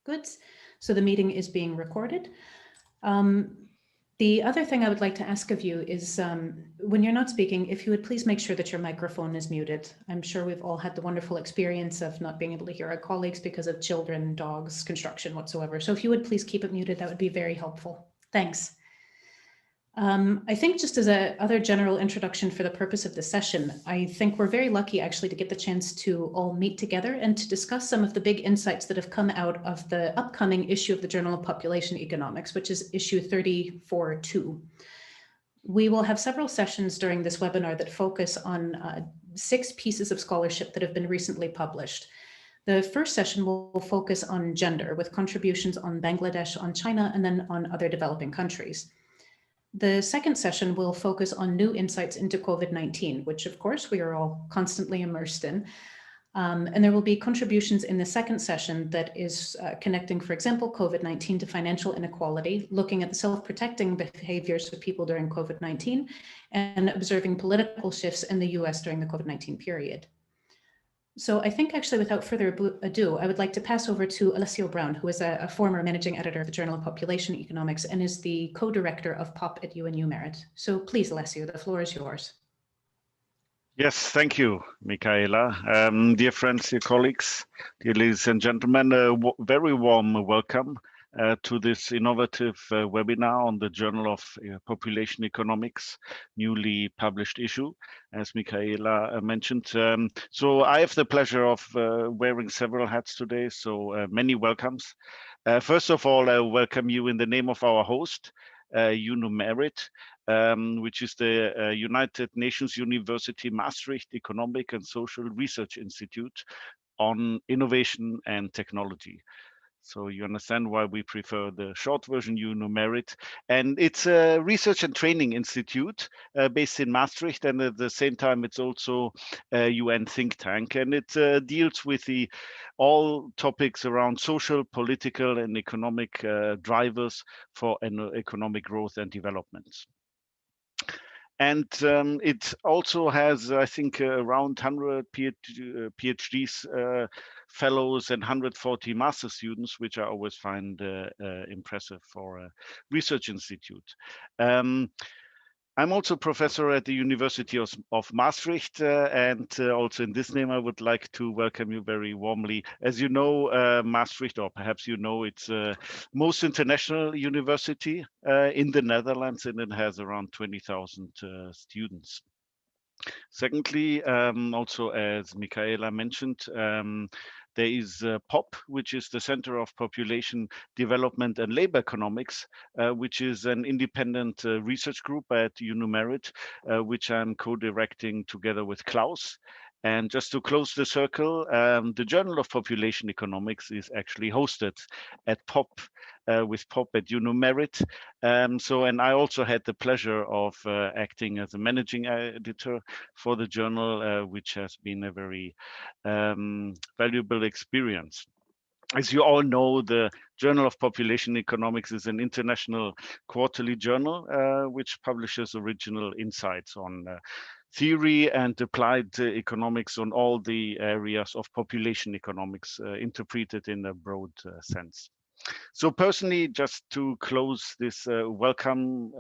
Good. So the meeting is being recorded. The other thing I would like to ask of you is when you're not speaking, if you would please make sure that your microphone is muted. I'm sure we've all had the wonderful experience of not being able to hear our colleagues because of children, dogs, construction, whatsoever. So if you would please keep it muted, that would be very helpful. Thanks. I think just as a other general introduction for the purpose of the session, I think we're very lucky actually to get the chance to all meet together and to discuss some of the big insights that have come out of the upcoming issue of the Journal of Population Economics, which is issue 34.2. We will have several sessions during this webinar that focus on 6 pieces of scholarship that have been recently published. The first session will focus on gender with contributions on Bangladesh, on China, and then on other developing countries. The second session will focus on new insights into COVID-19, which of course we are all constantly immersed in. And there will be contributions in the second session that is connecting, for example, COVID-19 to financial inequality, looking at the self-protecting behaviors of people during COVID-19 and observing political shifts in the US during the COVID-19 period. So I think actually without further ado, I would like to pass over to Alessio Brown, who is a former managing editor of the Journal of Population Economics and is the co-director of POP at UNU-MERIT. So please, Alessio, the floor is yours. Yes, thank you, Michaela. Dear friends, dear colleagues, dear ladies and gentlemen, a very warm welcome to this innovative webinar on the Journal of Population Economics, newly published issue, as Michaela mentioned. So I have the pleasure of wearing several hats today, so many welcomes. First of all, I welcome you in the name of our host, UNU-MERIT, which is the United Nations University Maastricht Economic and Social Research Institute on Innovation and Technology. So you understand why we prefer the short version, UNU-MERIT. And it's a research and training institute based in Maastricht. And at the same time, it's also a UN think tank. And it deals with all topics around social, political, and economic drivers for economic growth and development. And it also has, I think, around 100 PhDs, fellows, and 140 master students, which I always find impressive for a research institute. I'm also professor at the University of Maastricht, and also in this name, I would like to welcome you very warmly. As you know, Maastricht, or perhaps you know, it's the most international university in the Netherlands, and it has around 20,000 students. Secondly, also as Michaela mentioned, there is POP, which is the Center of Population Development and Labor Economics, which is an independent research group at UNU-MERIT, which I'm co-directing together with Klaus. And just to close the circle, the Journal of Population Economics is actually hosted at POP, with POP at UNU-MERIT. And I also had the pleasure of acting as a managing editor for the journal, which has been a very valuable experience. As you all know, the Journal of Population Economics is an international quarterly journal, which publishes original insights on theory and applied economics on all the areas of population economics, interpreted in a broad sense. So personally, just to close this welcome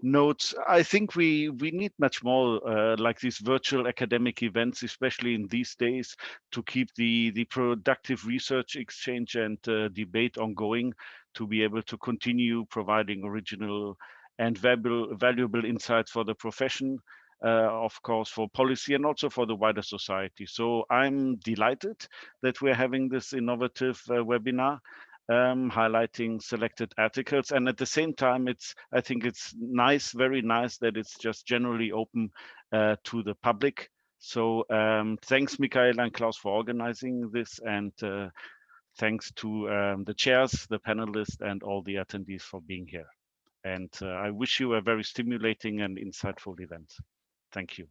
notes, I think we need much more like these virtual academic events, especially in these days, to keep the productive research exchange and debate ongoing, to be able to continue providing original and valuable insights for the profession, of course, for policy and also for the wider society. So I'm delighted that we're having this innovative webinar, highlighting selected articles. And at the same time, I think it's nice, very nice that it's just generally open to the public. So thanks, Michaela and Klaus, for organizing this. And thanks to the chairs, the panelists, and all the attendees for being here. And I wish you a very stimulating and insightful event. Thank you.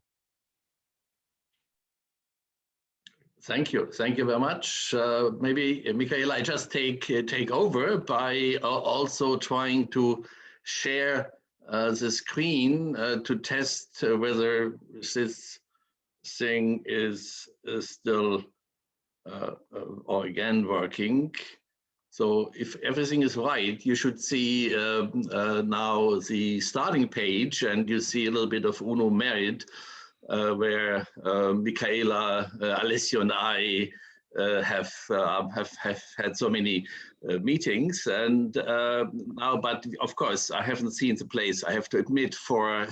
Thank you very much. Maybe Michaela, I just take over by also trying to share the screen to test whether this thing is still or again working. So if everything is right, you should see now the starting page, and you see a little bit of UNU-MERIT, where Michaela, Alessio, and I have had so many meetings, and now, but of course, I haven't seen the place. I have to admit, for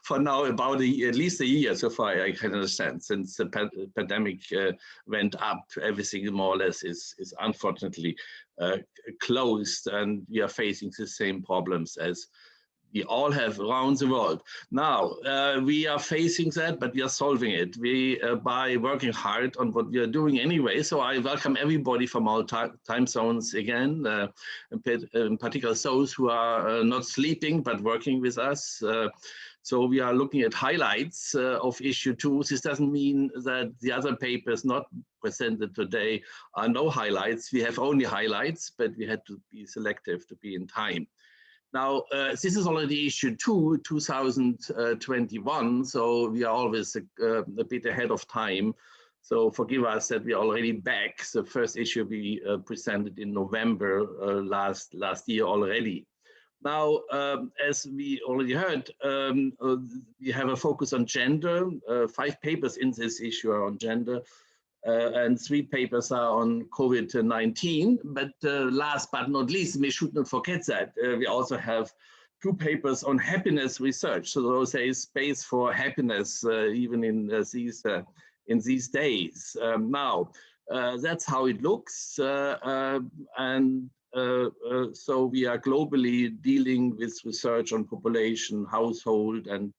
for now about at least a year so far. I can understand, since the pandemic went up, everything more or less is unfortunately closed, and we are facing the same problems as we all have around the world. Now, we are facing that, but we are solving it. We by working hard on what we are doing anyway. So I welcome everybody from all time zones again, in particular those who are not sleeping, but working with us. So we are looking at highlights of issue 2. This doesn't mean that the other papers not presented today are no highlights. We have only highlights, but we had to be selective to be in time. Now, this is already issue 2, 2021, so we are always a bit ahead of time. So forgive us that we are already back. The first issue we presented in November last year already. Now, as we already heard, we have a focus on gender. 5 papers in this issue are on gender. And 3 papers are on COVID-19. But last but not least, we should not forget that we also have 2 papers on happiness research. So there is space for happiness even in these days. Now, that's how it looks. So we are globally dealing with research on population, household, and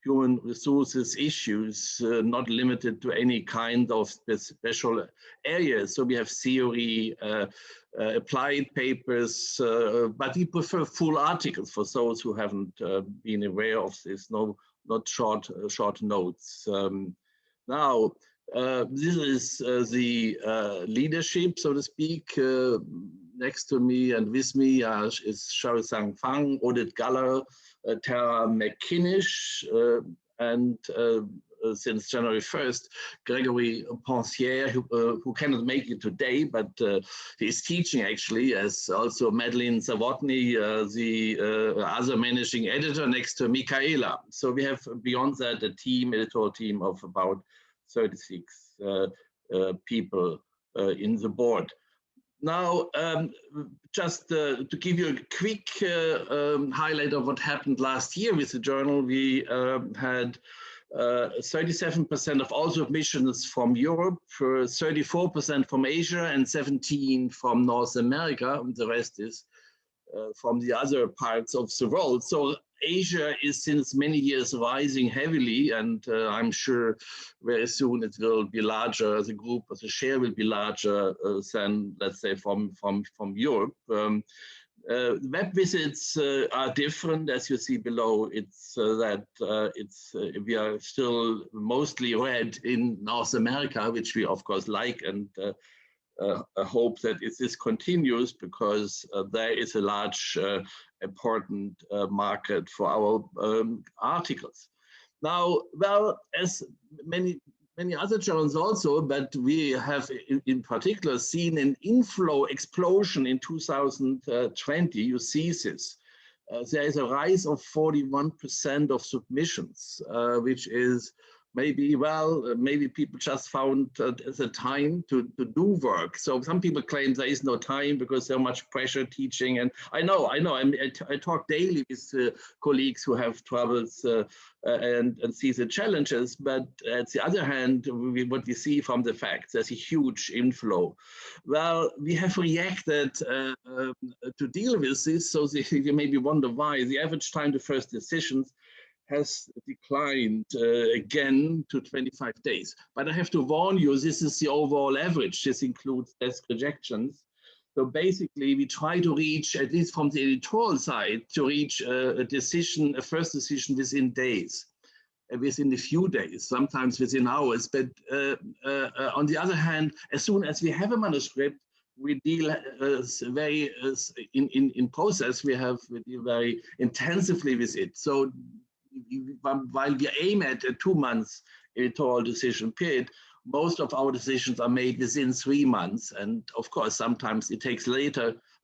human resources issues, not limited to any kind of special areas. So we have theory, applied papers, but we prefer full articles for those who haven't been aware of this, not short notes. Now, this is the leadership, so to speak. Next to me and with me is Shao-Sang Fang, Odette Galler, Terra McKinnish, and since January 1st, Gregory Pensier, who cannot make it today, but he is teaching actually, as also Madeleine Zawodny, the other managing editor, next to Michaela. So we have beyond that a editorial team of about 36 people in the board. Now, just to give you a quick highlight of what happened last year with the journal, we had 37% of all submissions from Europe, 34% from Asia, and 17% from North America. And the rest is from the other parts of the world. So Asia is since many years rising heavily, and I'm sure very soon it will be larger. The group, the share will be larger than, let's say, from Europe. Web visits are different, as you see below. It's we are still mostly read in North America, which we of course like, and hope that this continues, because there is a large important market for our articles. Now, well, as many other journals also, but we have in particular seen an explosion in 2020. You see this. There is a rise of 41% of submissions, which is maybe people just found the time to do work. So some people claim there is no time because so much pressure teaching. And I know. I talk daily with colleagues who have troubles and see the challenges. But at the other hand, what we see from the facts, there's a huge inflow. Well, we have reacted to deal with this. So you maybe wonder why the average time to first decisions has declined again to 25 days. But I have to warn you, this is the overall average. This includes desk rejections. So basically, we try to reach, at least from the editorial side, to reach a first decision within days, within a few days, sometimes within hours. But on the other hand, as soon as we have a manuscript, we deal in process, we deal very intensively with it. So while we aim at a 2 months editorial decision period, most of our decisions are made within 3 months. And of course, sometimes it takes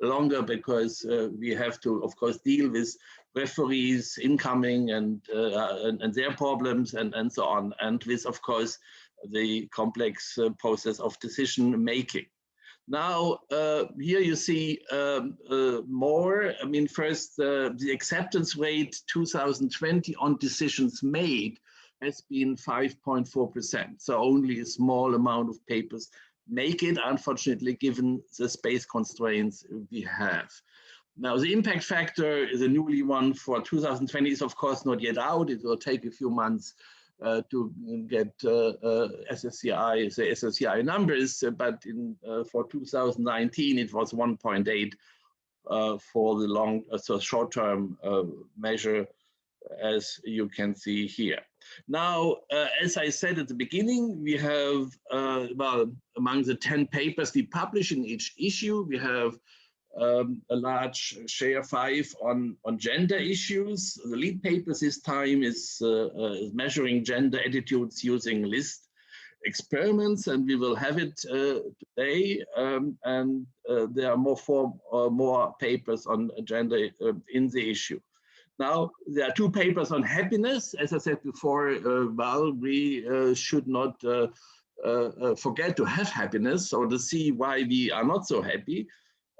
longer because we have to, of course, deal with referees incoming and their problems and so on. And with, of course, the complex process of decision making. Now, here you see more. I mean, first, the acceptance rate 2020 on decisions made has been 5.4%. So only a small amount of papers make it, unfortunately, given the space constraints we have. Now, the impact factor is a newly one for 2020 is, of course, not yet out. It will take a few months to get SSCI, the SSCI numbers, but for 2019, it was 1.8 for the short-term measure, as you can see here. Now, as I said at the beginning, we have, well, among the 10 papers we publish in each issue, we have a large share, 5 on gender issues. The lead paper this time is measuring gender attitudes using list experiments, and we will have it today. And there are more papers on gender in the issue. Now, there are 2 papers on happiness. As I said before, well, we should not forget to have happiness or to see why we are not so happy.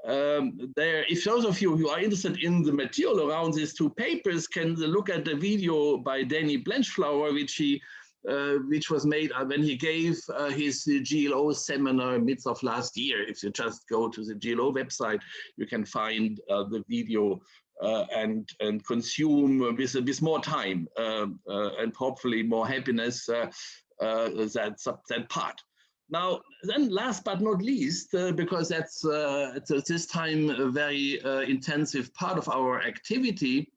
If those of you who are interested in the material around these 2 papers can look at the video by Danny Blanchflower, which was made when he gave his GLO seminar midst of last year. If you just go to the GLO website, you can find the video and consume with more time and hopefully more happiness that part. Now, then last but not least, because that's at this time a very intensive part of our activity,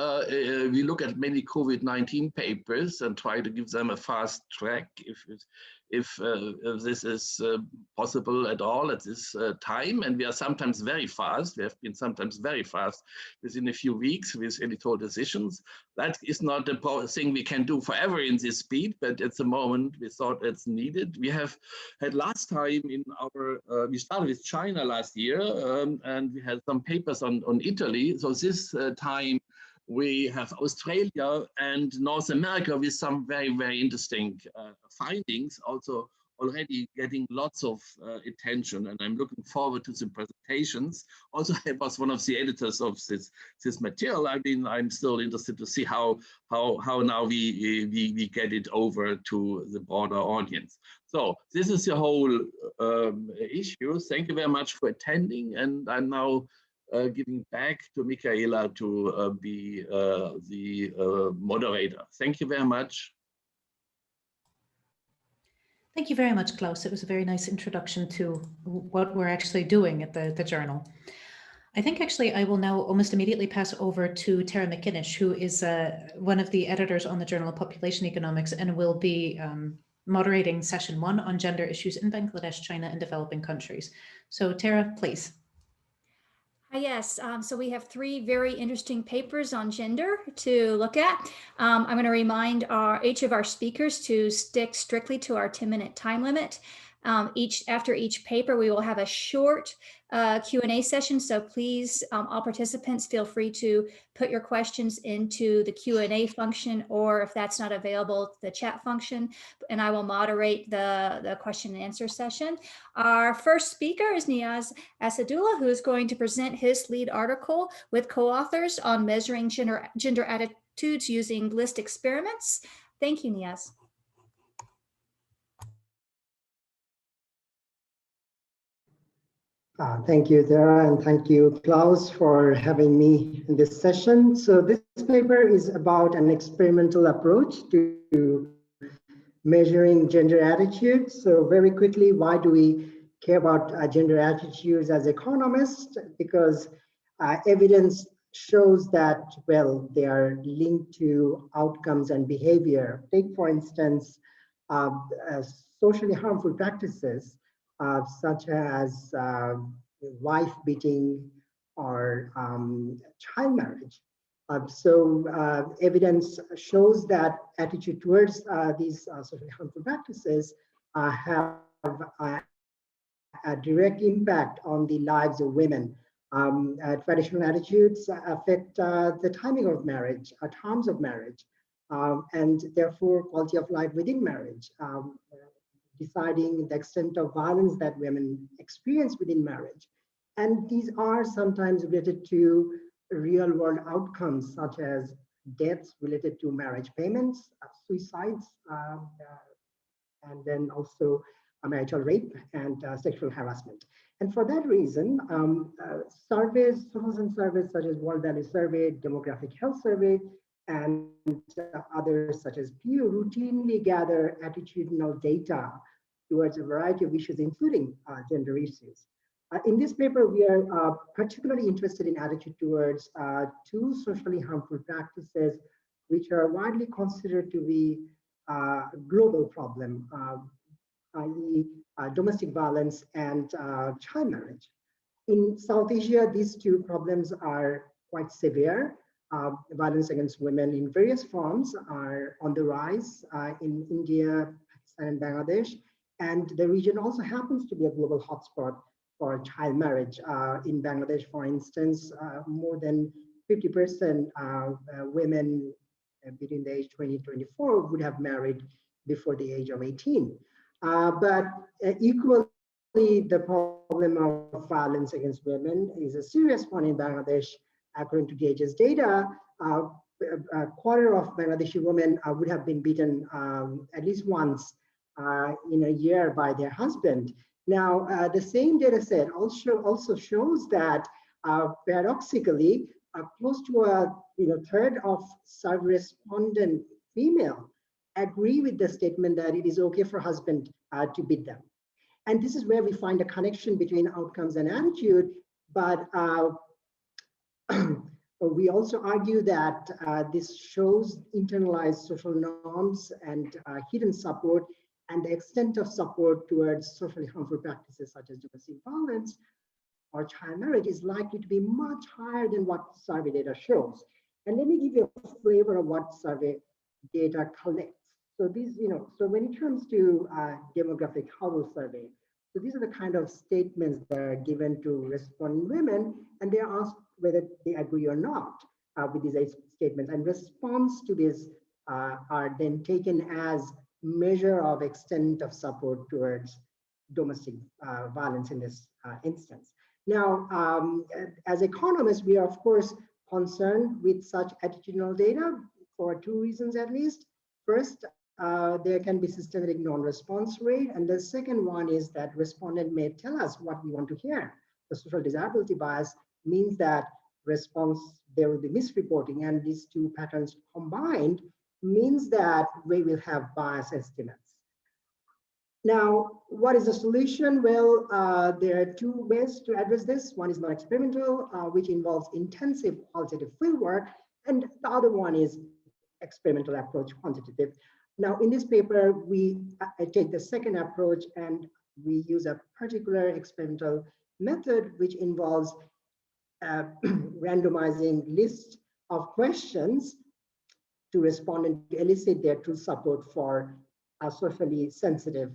we look at many COVID-19 papers and try to give them a fast track if this is possible at all at this time. And we are sometimes very fast. We have been sometimes very fast within a few weeks with editorial decisions. That is not a thing we can do forever in this speed, but at the moment we thought it's needed. We have had last time in our, we started with China last year, and we had some papers on Italy. So this time we have Australia and North America with some very, very interesting findings, also already getting lots of attention, and I'm looking forward to the presentations. Also, I was one of the editors of this material. I mean, I'm still interested to see how now we get it over to the broader audience. So this is the whole issue. Thank you very much for attending, and I'm now giving back to Michaella to be the moderator. Thank you very much. Thank you very much, Klaus. It was a very nice introduction to what we're actually doing at the journal. I think actually I will now almost immediately pass over to Terra McKinnish, who is one of the editors on the Journal of Population Economics and will be moderating session 1 on gender issues in Bangladesh, China, and developing countries. So Terra, please. Yes, so we have 3 very interesting papers on gender to look at. I'm going to remind each of our speakers to stick strictly to our 10-minute time limit. After each paper, we will have a short Q&A session. So please, all participants, feel free to put your questions into the Q&A function, or if that's not available, the chat function, and I will moderate the question and answer session. Our first speaker is Niaz Asadullah, who is going to present his lead article with co-authors on measuring gender attitudes using list experiments. Thank you, Niaz. Thank you, Terra, and thank you, Klaus, for having me in this session. So this paper is about an experimental approach to measuring gender attitudes. So very quickly, why do we care about gender attitudes as economists? Because evidence shows that, well, they are linked to outcomes and behavior. Take, for instance, socially harmful practices such as wife beating or child marriage. Evidence shows that attitude towards these socially harmful practices have a direct impact on the lives of women. Traditional attitudes affect the timing of marriage, terms of marriage, and therefore quality of life within marriage, deciding the extent of violence that women experience within marriage. And these are sometimes related to real world outcomes, such as deaths related to marriage payments, suicides, and then also marital rape and sexual harassment. And for that reason, surveys, social surveys such as World Value Survey, Demographic Health Survey, and others such as Pew routinely gather attitudinal data towards a variety of issues, including gender issues. In this paper, we are particularly interested in attitude towards two socially harmful practices, which are widely considered to be a global problem, i.e. Domestic violence and child marriage. In South Asia, these two problems are quite severe. Violence against women in various forms are on the rise in India, Pakistan, and Bangladesh. And the region also happens to be a global hotspot for child marriage. In Bangladesh, for instance, more than 50% women between the age 20 and 24 would have married before the age of 18. But equally, the problem of violence against women is a serious one in Bangladesh. According to Gage's data, a quarter of Bangladeshi women would have been beaten at least once in a year by their husband. Now, the same data set also shows that paradoxically, close to a third of survey respondent female agree with the statement that it is okay for husband to beat them. And this is where we find a connection between outcomes and attitude, but we also argue that this shows internalized social norms and hidden support, and the extent of support towards socially harmful practices such as domestic violence or child marriage is likely to be much higher than what survey data shows. And let me give you a flavor of what survey data collects. So these, so when it comes to demographic household survey, so these are the kind of statements that are given to responding women, and they are asked whether they agree or not with these statements. And response to this are then taken as measure of extent of support towards domestic violence in this instance. Now, as economists, we are of course concerned with such attitudinal data for two reasons at least. First, there can be systematic non-response rate. And the second one is that respondent may tell us what we want to hear. The social desirability bias means that there will be misreporting, and these two patterns combined means that we will have bias estimates. Now, what is the solution? Well, there are two ways to address this. One is non-experimental, which involves intensive qualitative fieldwork, and the other one is experimental approach, quantitative. Now, in this paper, I take the second approach, and we use a particular experimental method, which involves randomizing lists of questions to respondents to elicit their true support for a socially sensitive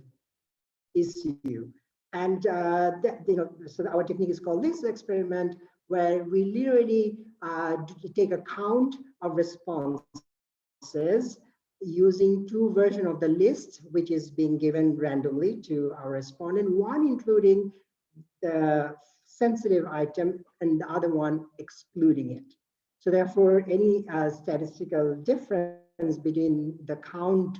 issue. And so our technique is called list experiment, where we literally take a count of responses using two versions of the list, which is being given randomly to our respondent, one including the sensitive item and the other one excluding it. So therefore, any statistical difference between the count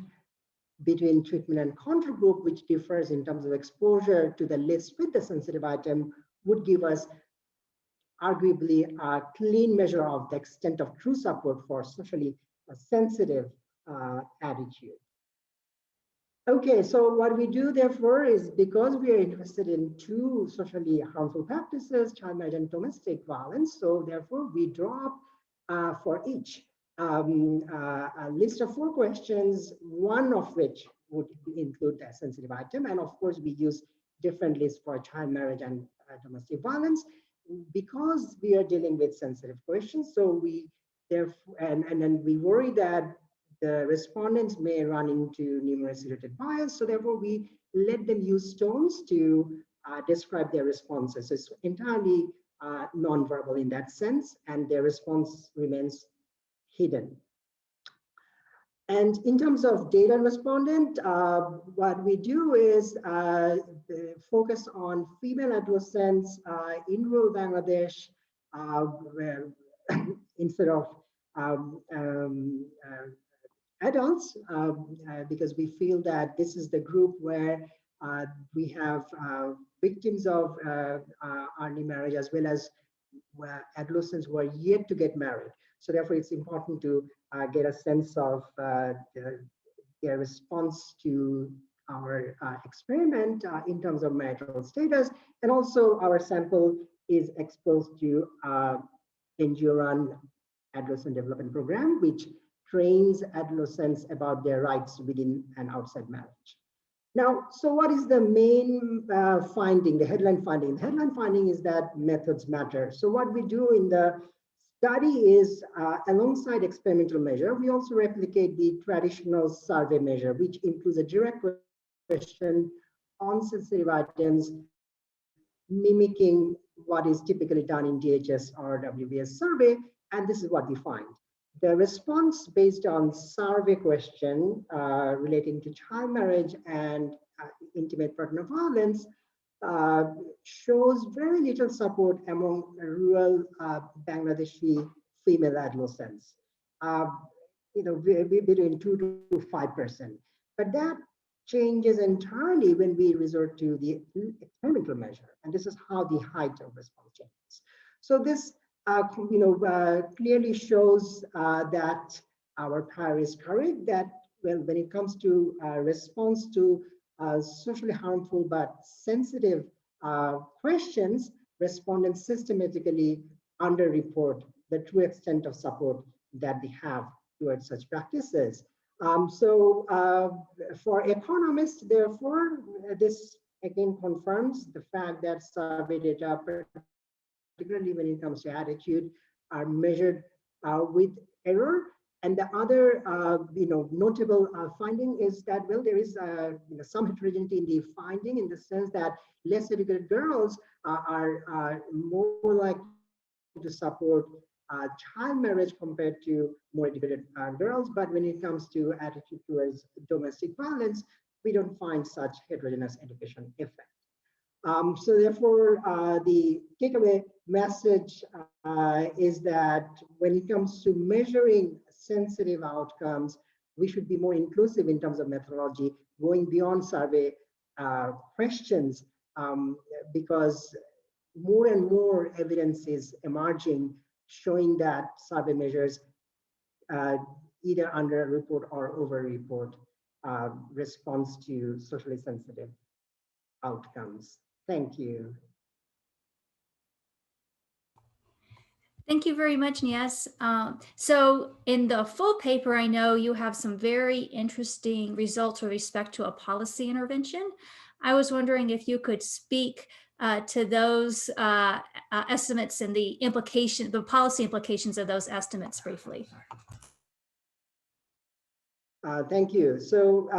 between treatment and control group, which differs in terms of exposure to the list with the sensitive item, would give us arguably a clean measure of the extent of true support for socially sensitive attitude. Okay, so what we do therefore is, because we are interested in two socially harmful practices, child marriage and domestic violence, so therefore we draw up for each a list of 4 questions, one of which would include a sensitive item. And of course, we use different lists for child marriage and domestic violence because we are dealing with sensitive questions. So we Therefore, and then we worry that the respondents may run into numeracy-related bias. So therefore, we let them use stones to describe their responses. So it's entirely non-verbal in that sense, and their response remains hidden. And in terms of data respondent, what we do is focus on female adolescents in rural Bangladesh, where instead of adults, because we feel that this is the group where we have victims of early marriage, as well as adolescents who are yet to get married. So therefore, it's important to get a sense of their response to our experiment in terms of marital status. And also our sample is exposed to NGO-run adolescent development program, which trains adolescents about their rights within and outside marriage. Now, so what is the main finding, the headline finding? The headline finding is that methods matter. So what we do in the study is, alongside experimental measure, we also replicate the traditional survey measure, which includes a direct question on sensitive items, mimicking what is typically done in DHS or WBS survey, and this is what we find. The response based on survey question relating to child marriage and intimate partner violence shows very little support among rural Bangladeshi female adolescents, between 2 to 5%. But that changes entirely when we resort to the experimental measure, and this is how the height of response changes. So this clearly shows that our prior is correct, that when it comes to response to socially harmful but sensitive questions, respondents systematically underreport the true extent of support that they have towards such practices. For economists, therefore, this again confirms the fact that survey data, particularly when it comes to attitude, are measured with error. And the other, notable finding is that, well, there is some heterogeneity in the finding, in the sense that less educated girls are more likely to support child marriage compared to more educated girls. But when it comes to attitude towards domestic violence, we don't find such heterogeneous education effect. So therefore, the takeaway message is that when it comes to measuring sensitive outcomes, we should be more inclusive in terms of methodology, going beyond survey questions, because more and more evidence is emerging showing that survey measures either underreport or overreport response to socially sensitive outcomes. Thank you. Thank you very much, Nias. So in the full paper, I know you have some very interesting results with respect to a policy intervention. I was wondering if you could speak to those estimates and the policy implications of those estimates briefly. Thank you. So,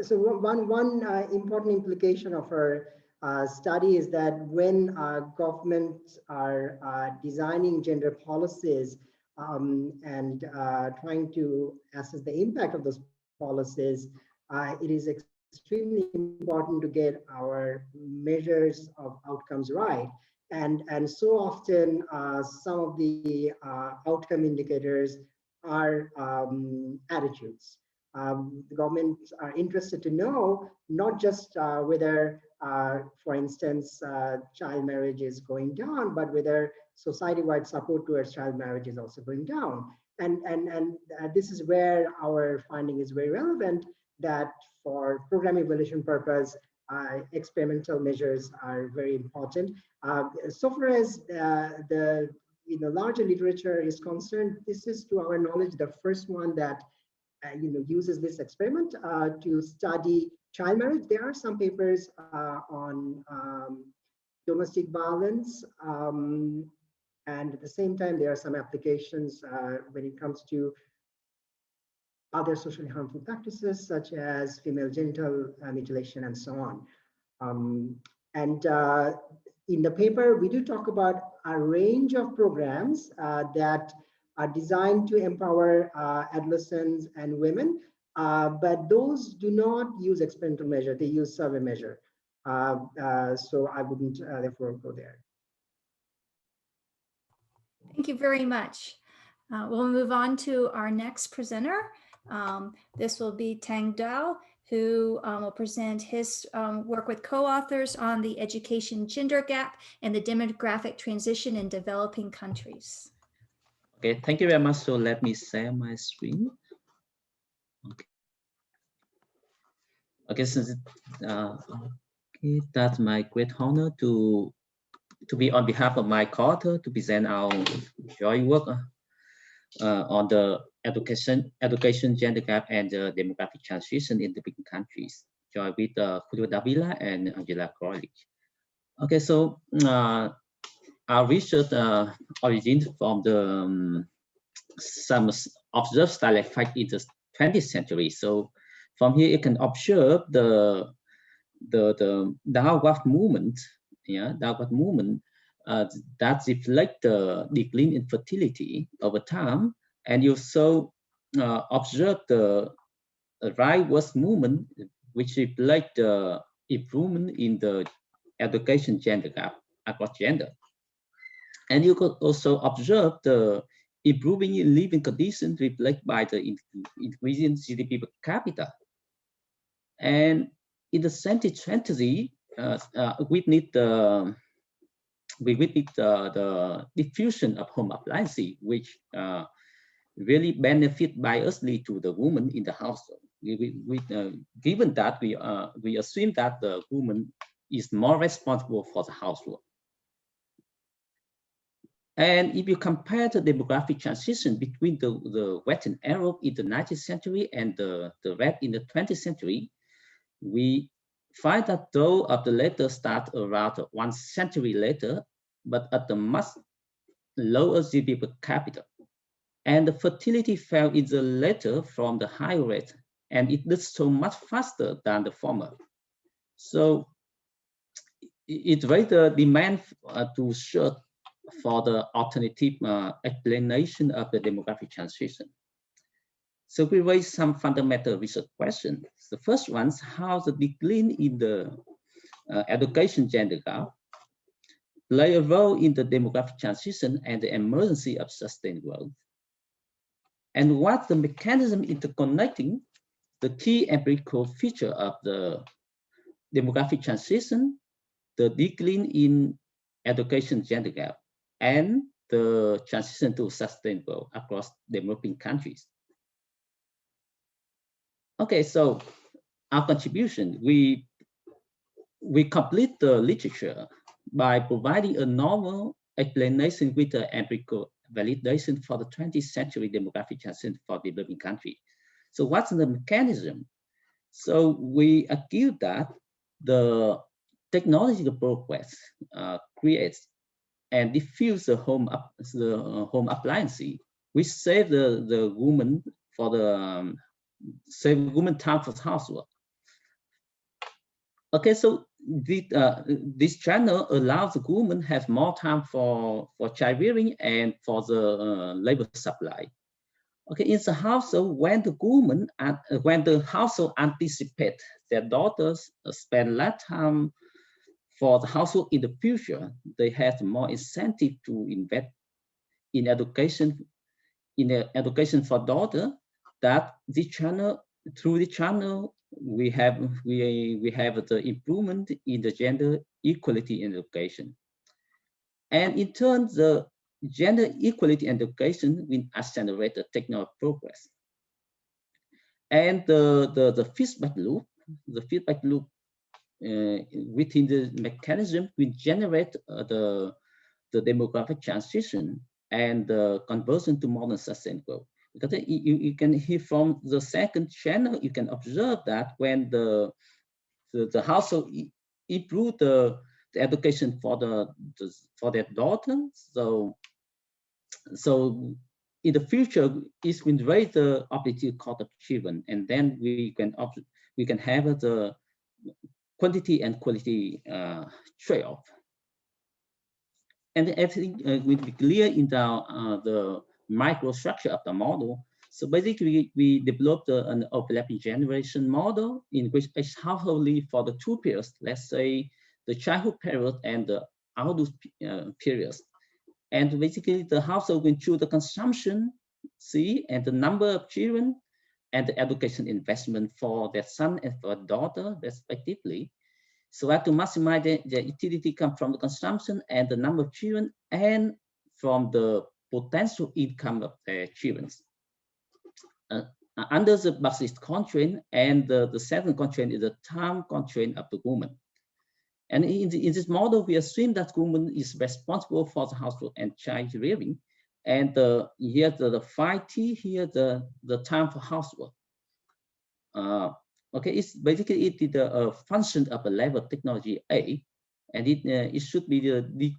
one important implication of our study is that when governments are designing gender policies and trying to assess the impact of those policies, it is extremely important to get our measures of outcomes right. And so often, some of the outcome indicators are attitudes. The governments are interested to know not just whether, for instance, child marriage is going down, but whether society-wide support towards child marriage is also going down. And this is where our finding is very relevant, that for program evaluation purpose, experimental measures are very important. So far as the larger literature is concerned, this is, to our knowledge, the first one that uses this experiment to study child marriage. There are some papers on domestic violence, And at the same time, there are some applications when it comes to other socially harmful practices, such as female genital mutilation and so on. In the paper, we do talk about a range of programs that are designed to empower adolescents and women, but those do not use experimental measure, they use survey measure. So I wouldn't therefore go there. Thank you very much. We'll move on to our next presenter. This will be Tang Dao, who will present his work with co-authors on the education gender gap and the demographic transition in developing countries. Okay, thank you very much. So let me share my screen. Okay, so okay, that's my great honor to be on behalf of my co-author to present our joint work on the education gender gap and the demographic transition in developing countries, joined with Julio Davila and Angela Crowley. Okay, so our research origins from the some observed starlight effect in the 20th century. So from here you can observe the downward movement, that reflect the decline in fertility over time, and you also observe the rightward movement, which reflect the improvement in the education gender gap across gender. And you could also observe the improving living conditions reflected by the increasing GDP per capita. And in the 20th century, we witness the diffusion of home appliances, which really benefit biasly to the woman in the household. Given that we assume that the woman is more responsible for the housework. And if you compare the demographic transition between the Western Europe in the 19th century and the red in the 20th century, we find that though of the latter start around 1 century later, but at a much lower GDP per capita. And the fertility fell in the latter from the high rate, and it did so much faster than the former. So it raised the demand to search for the alternative explanation of the demographic transition. So we raised some fundamental research questions. The first one is how the decline in the education gender gap play a role in the demographic transition and the emergence of sustained growth. And what's the mechanism interconnecting the key empirical feature of the demographic transition, the decline in education gender gap, and the transition to sustained growth across developing countries. Okay, so our contribution, we complete the literature by providing a novel explanation with the empirical validation for the 20th century demographic transition for developing countries. So what's the mechanism? So we argue that the technological progress creates and diffuse the home appliance, which save the woman for the save woman time for housework. Okay, so this channel allows the woman have more time for childbearing and for the labor supply. Okay, in the household, when the household anticipate their daughters spend less time for the household in the future, they have more incentive to invest in education for daughter. That this channel, through the channel, we have the improvement in the gender equality in education. And in turn, the gender equality in education will accelerate the technological progress. And the feedback loop within the mechanism will generate the demographic transition and the conversion to modern sustained growth. Because you can hear from the second channel, you can observe that when the household improve the education for their daughter, so So in the future, it will raise the objective cost of children, and then we can have the quantity and quality trade-off. And everything will be clear in the microstructure of the model. So basically, we developed an overlapping generation model in which each household lives for the 2 periods, let's say the childhood period and the adult periods. And basically, the household will choose the consumption, and the number of children, and the education investment for their son and for daughter, respectively. So I have to maximize the utility come from the consumption and the number of children and from the potential income of their children. Under the Maastricht constraint, and the second constraint is the time constraint of the woman. And in this model, we assume that woman is responsible for the household and child rearing. And here the 5T, here the time for housework. Okay, it's basically it is a function of a level of technology A, and it should be the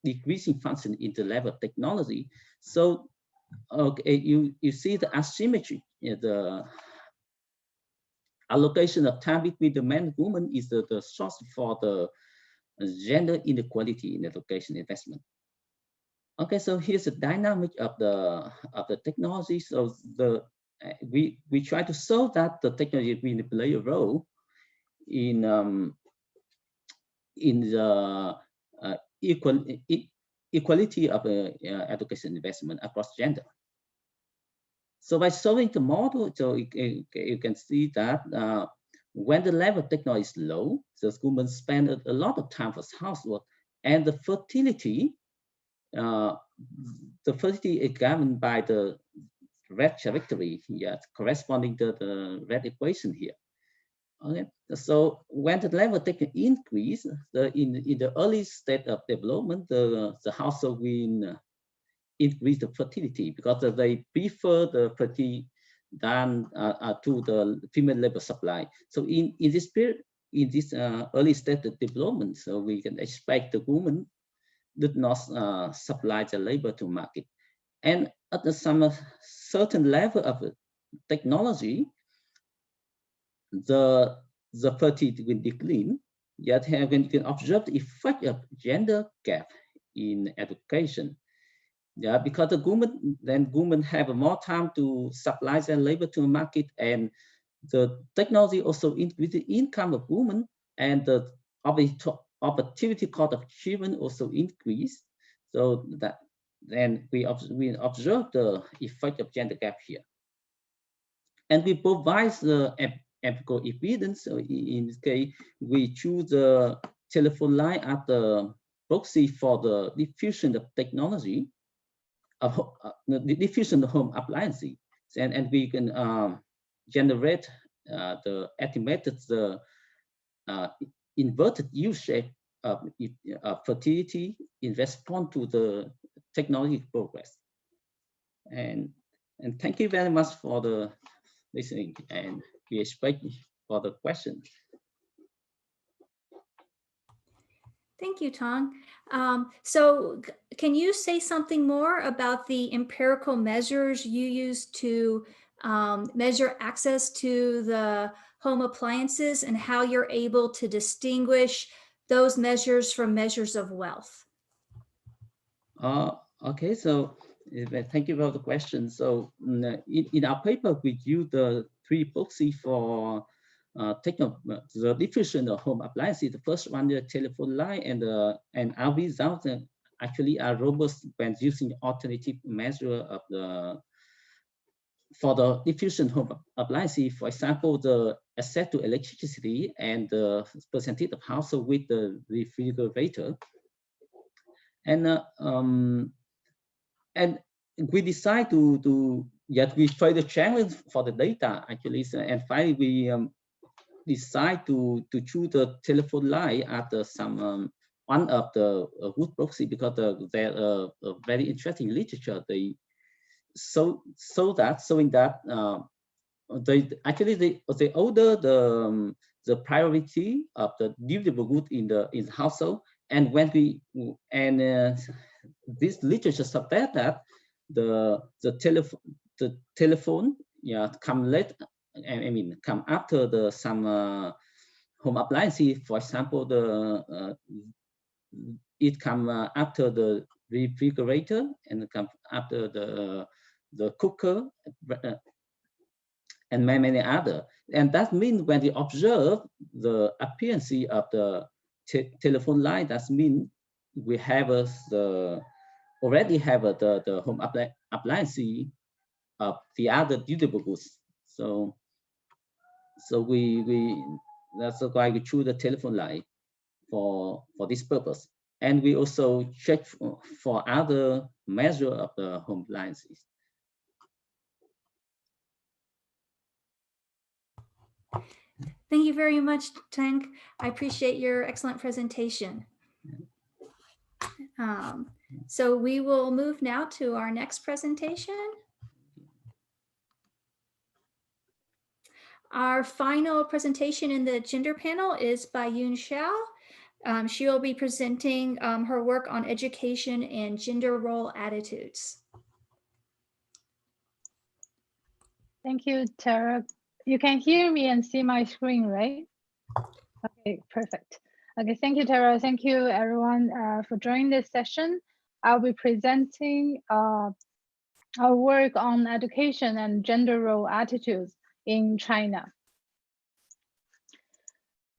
decreasing function in the level of technology. So, okay, you see the asymmetry, the allocation of time between the man and woman is the source for the gender inequality in education investment. Okay, so here's the dynamic of the technology. So we try to show that the technology will play a role in the equality of education investment across gender. So by showing the model, so you can see that when the level of technology is low, the women spend a lot of time for housework, and the fertility is governed by the red trajectory here, corresponding to the red equation here. Okay, so when the level of technology increase, in the early state of development, the household will increase the fertility because they prefer the fertility than to the female labor supply. So in this period, in this early state of development, so we can expect the woman did not supply the labor to market. And at some certain level of technology, the fertility will decline, yet when you can observe the effect of gender gap in education. Yeah, because the women have more time to supply their labor to the market, and the technology also increase the income of women, and the opportunity cost of children also increase. So that then we observe the effect of gender gap here, and we provide the empirical evidence. So in this case, we choose the telephone line as the proxy for the diffusion of technology, the diffusion of home appliances, and we can generate the estimated the inverted U-shape of fertility in response to the technology progress. And thank you very much for the listening, and we expect for the questions. Thank you, Tong. So can you say something more about the empirical measures you use to measure access to the home appliances and how you're able to distinguish those measures from measures of wealth? Okay, so thank you for the question. So in our paper, we use the 3 proxies for the diffusion of home appliances. The first one, the telephone line, and our results actually are robust when using alternative measure of for the diffusion home appliances. For example, the access to electricity and the percentage of household with the refrigerator. And we decide to we further challenge for the data actually, and finally we decide to choose the telephone line at some one of the good proxy, because there a very interesting literature they showing that they order the priority of the durable good in the household, and when we this literature suggests that the telephone come late. I mean, come after some home appliances. For example, it come after the refrigerator and come after the cooker and many other. And that means when you observe the appearance of the telephone line, that means we have already have the home appliance of the other durable goods. So that's why we choose the telephone line for this purpose. And we also check for other measure of the home appliances. Thank you very much, Tank. I appreciate your excellent presentation. So we will move now to our next presentation. Our final presentation in the gender panel is by Yun Xiao. She will be presenting her work on education and gender role attitudes. Thank you, Terra. You can hear me and see my screen, right? Okay, perfect. Okay, thank you, Terra. Thank you, everyone, for joining this session. I'll be presenting our work on education and gender role attitudes in China.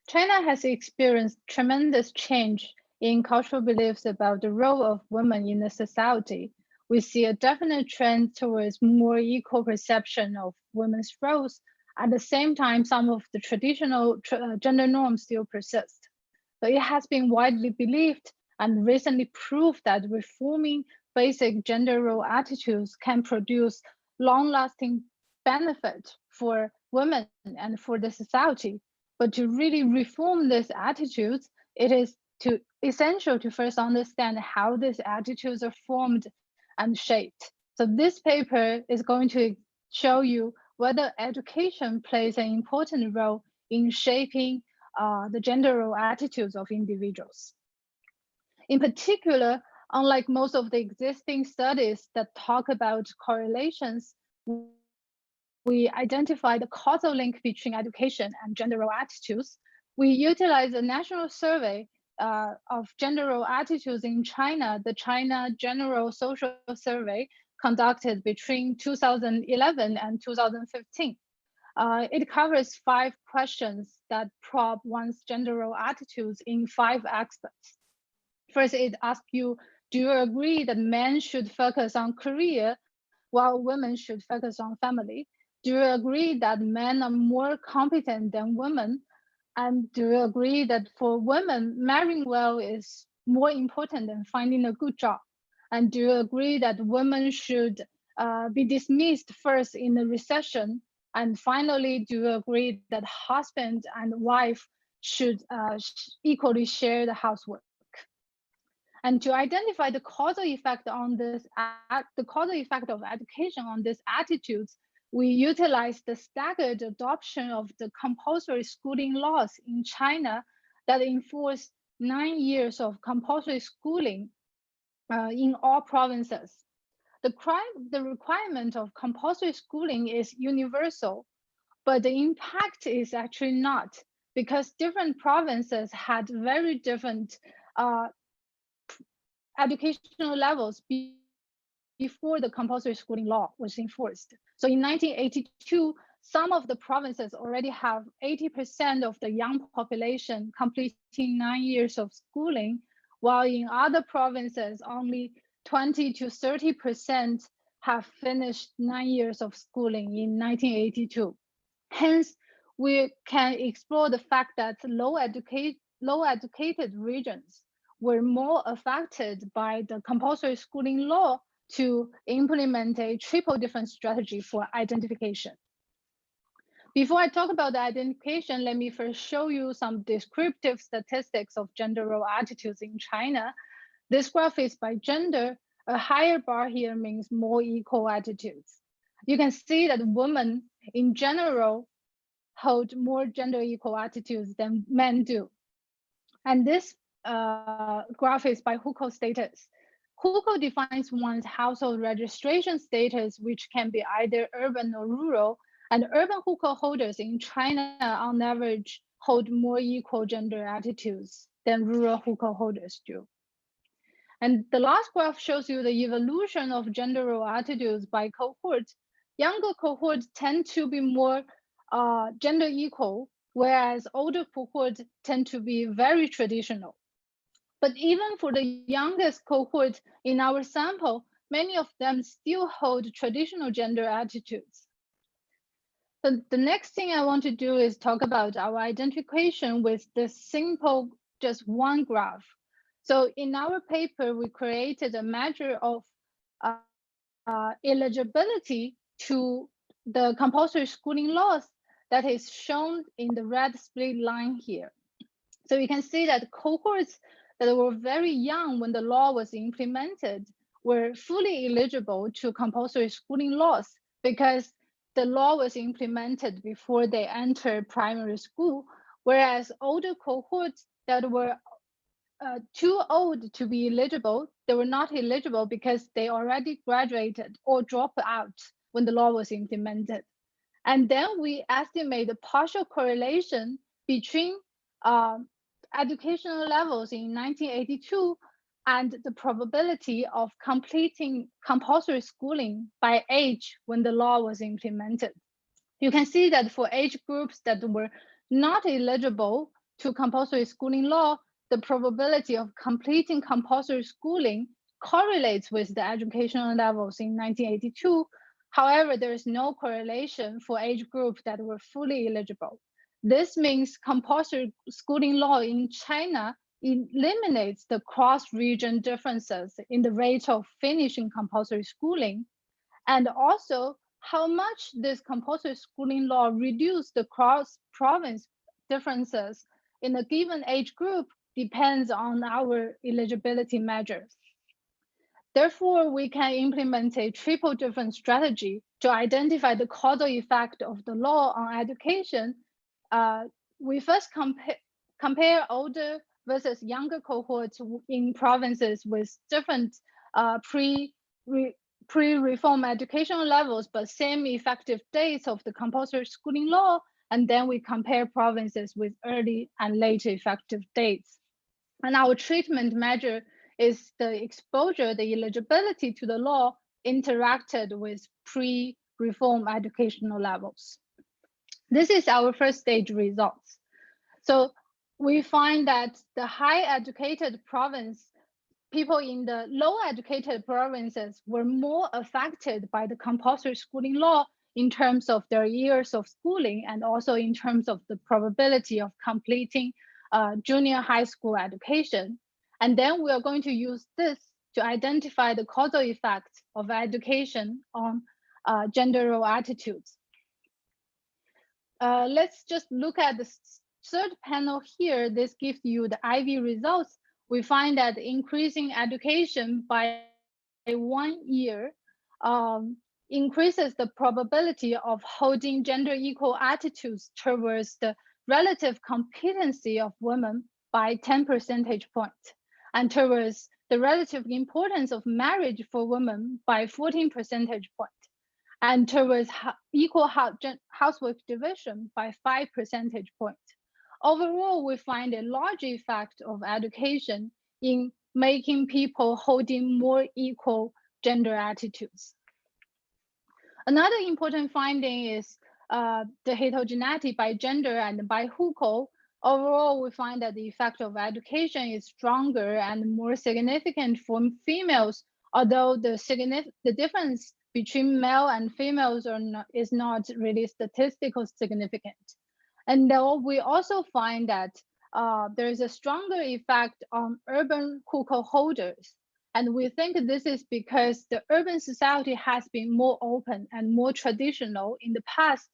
China has experienced tremendous change in cultural beliefs about the role of women in the society. We see a definite trend towards more equal perception of women's roles. At the same time, some of the traditional gender norms still persist. But it has been widely believed and recently proved that reforming basic gender role attitudes can produce long-lasting benefit for women and for the society. But to really reform these attitudes, it is essential to first understand how these attitudes are formed and shaped. So this paper is going to show you whether education plays an important role in shaping the gender role attitudes of individuals. In particular, unlike most of the existing studies that talk about correlations, we identify the causal link between education and gender role attitudes. We utilize a national survey of gender role attitudes in China, the China General Social Survey, conducted between 2011 and 2015. It covers 5 questions that probe one's gender role attitudes in 5 aspects. First, it asks you, do you agree that men should focus on career while women should focus on family? Do you agree that men are more competent than women? And do you agree that for women, marrying well is more important than finding a good job? And do you agree that women should be dismissed first in the recession? And finally, do you agree that husband and wife should equally share the housework? And to identify the causal effect on this, the causal effect of education on these attitudes, we utilize the staggered adoption of the compulsory schooling laws in China that enforce 9 years of compulsory schooling in all provinces. The requirement of compulsory schooling is universal, but the impact is actually not, because different provinces had very different educational levels before the compulsory schooling law was enforced. So in 1982, some of the provinces already have 80% of the young population completing 9 years of schooling, while in other provinces, only 20 to 30% have finished 9 years of schooling in 1982. Hence, we can explore the fact that low educated regions were more affected by the compulsory schooling law to implement a triple difference strategy for identification. Before I talk about the identification, let me first show you some descriptive statistics of gender role attitudes in China. This graph is by gender. A higher bar here means more equal attitudes. You can see that women in general hold more gender equal attitudes than men do. And this graph is by Hukou status. hukou defines one's household registration status, which can be either urban or rural, and urban hukou holders in China on average hold more equal gender attitudes than rural hukou holders do. And the last graph shows you the evolution of gender role attitudes by cohort. Younger cohorts tend to be more gender equal, whereas older cohorts tend to be very traditional. But even for the youngest cohort in our sample, many of them still hold traditional gender attitudes. So the next thing I want to do is talk about our identification with the simple, just one graph. So in our paper, we created a measure of eligibility to the compulsory schooling laws that is shown in the red split line here. So you can see that cohorts that were very young when the law was implemented were fully eligible to compulsory schooling laws because the law was implemented before they entered primary school, whereas older cohorts that were too old to be eligible, they were not eligible because they already graduated or dropped out when the law was implemented. And then we estimate the partial correlation between educational levels in 1982 and the probability of completing compulsory schooling by age when the law was implemented. You can see that for age groups that were not eligible to compulsory schooling law, the probability of completing compulsory schooling correlates with the educational levels in 1982. However, there is no correlation for age groups that were fully eligible. This means compulsory schooling law in China eliminates the cross-region differences in the rate of finishing compulsory schooling, and also how much this compulsory schooling law reduced the cross-province differences in a given age group depends on our eligibility measures. Therefore, we can implement a triple difference strategy to identify the causal effect of the law on education. We first compare older versus younger cohorts in provinces with different pre-reform educational levels, but same effective dates of the compulsory schooling law. And then we compare provinces with early and later effective dates. And our treatment measure is the exposure, the eligibility to the law interacted with pre-reform educational levels. This is our first stage results. So we find that the high educated province, people in the low educated provinces were more affected by the compulsory schooling law in terms of their years of schooling and also in terms of the probability of completing junior high school education. And then we are going to use this to identify the causal effect of education on gender role attitudes. Let's just look at the third panel here. This gives you the IV results. We find that increasing education by 1 year increases the probability of holding gender equal attitudes towards the relative competency of women by 10 percentage points, and towards the relative importance of marriage for women by 14 percentage points, and towards equal housework division by 5 percentage points. Overall, we find a large effect of education in making people holding more equal gender attitudes. Another important finding is the heterogeneity by gender and by hukou. Overall, we find that the effect of education is stronger and more significant for females, although the difference between male and females is not really statistically significant. And though we also find that there is a stronger effect on urban hukou holders. And we think this is because the urban society has been more open and more traditional in the past.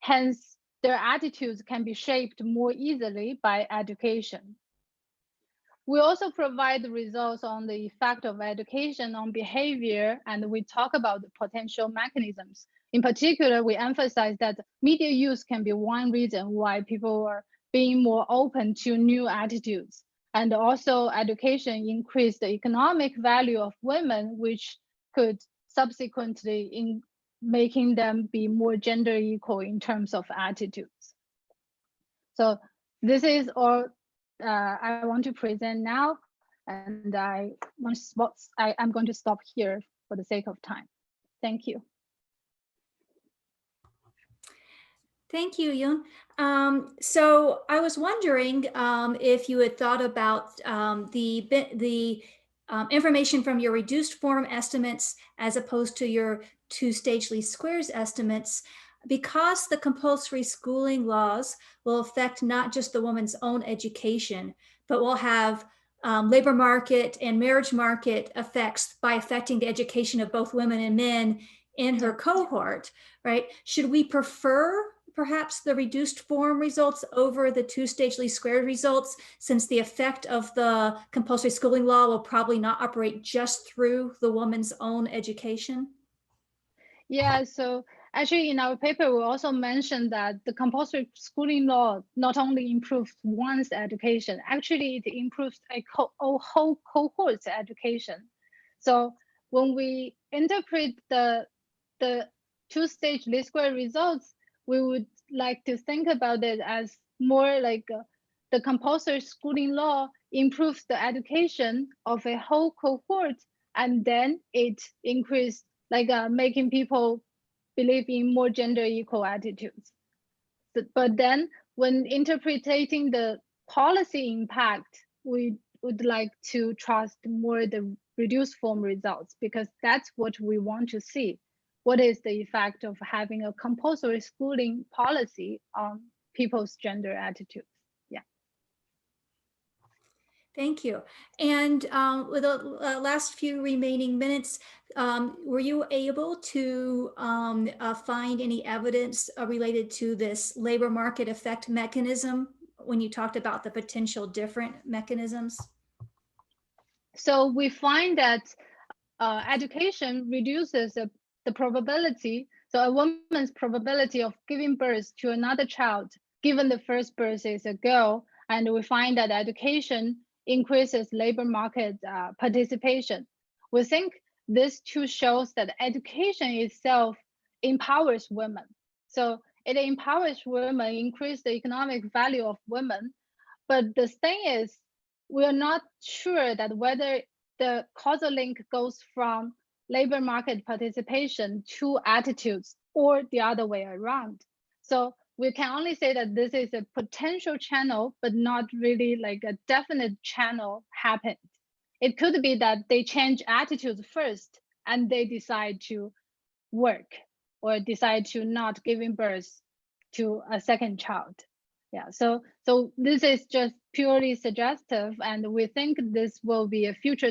Hence, their attitudes can be shaped more easily by education. We also provide the results on the effect of education on behavior, and we talk about the potential mechanisms. In particular, we emphasize that media use can be one reason why people are being more open to new attitudes. And also education increased the economic value of women, which could subsequently in making them be more gender equal in terms of attitudes. So this is all I want to present now, and I'm going to stop here for the sake of time. Thank you. Thank you, Yun. So I was wondering if you had thought about the information from your reduced form estimates as opposed to your two-stage least squares estimates, because the compulsory schooling laws will affect not just the woman's own education, but will have labor market and marriage market effects by affecting the education of both women and men in her cohort, right? Should we prefer perhaps the reduced form results over the two-stage least squared results, since the effect of the compulsory schooling law will probably not operate just through the woman's own education? Yeah, so actually in our paper, we also mentioned that the compulsory schooling law not only improves one's education, actually it improves a whole cohort's education. So when we interpret the two-stage least square results, we would like to think about it as more like the compulsory schooling law improves the education of a whole cohort, and then it increased like making people believe in more gender equal attitudes. But then when interpreting the policy impact, we would like to trust more the reduced form results, because that's what we want to see. What is the effect of having a compulsory schooling policy on people's gender attitudes? Yeah. Thank you. And with the last few remaining minutes, were you able to find any evidence related to this labor market effect mechanism when you talked about the potential different mechanisms? So we find that education reduces the probability, so a woman's probability of giving birth to another child, given the first birth is a girl, and we find that education increases labor market participation. We think this too shows that education itself empowers women. So it empowers women, increase the economic value of women. But the thing is, we are not sure that whether the causal link goes from labor market participation to attitudes or the other way around. So we can only say that this is a potential channel, but not really like a definite channel happened. It could be that they change attitudes first and they decide to work or decide to not giving birth to a second child. Yeah, so this is just purely suggestive, and we think this will be a future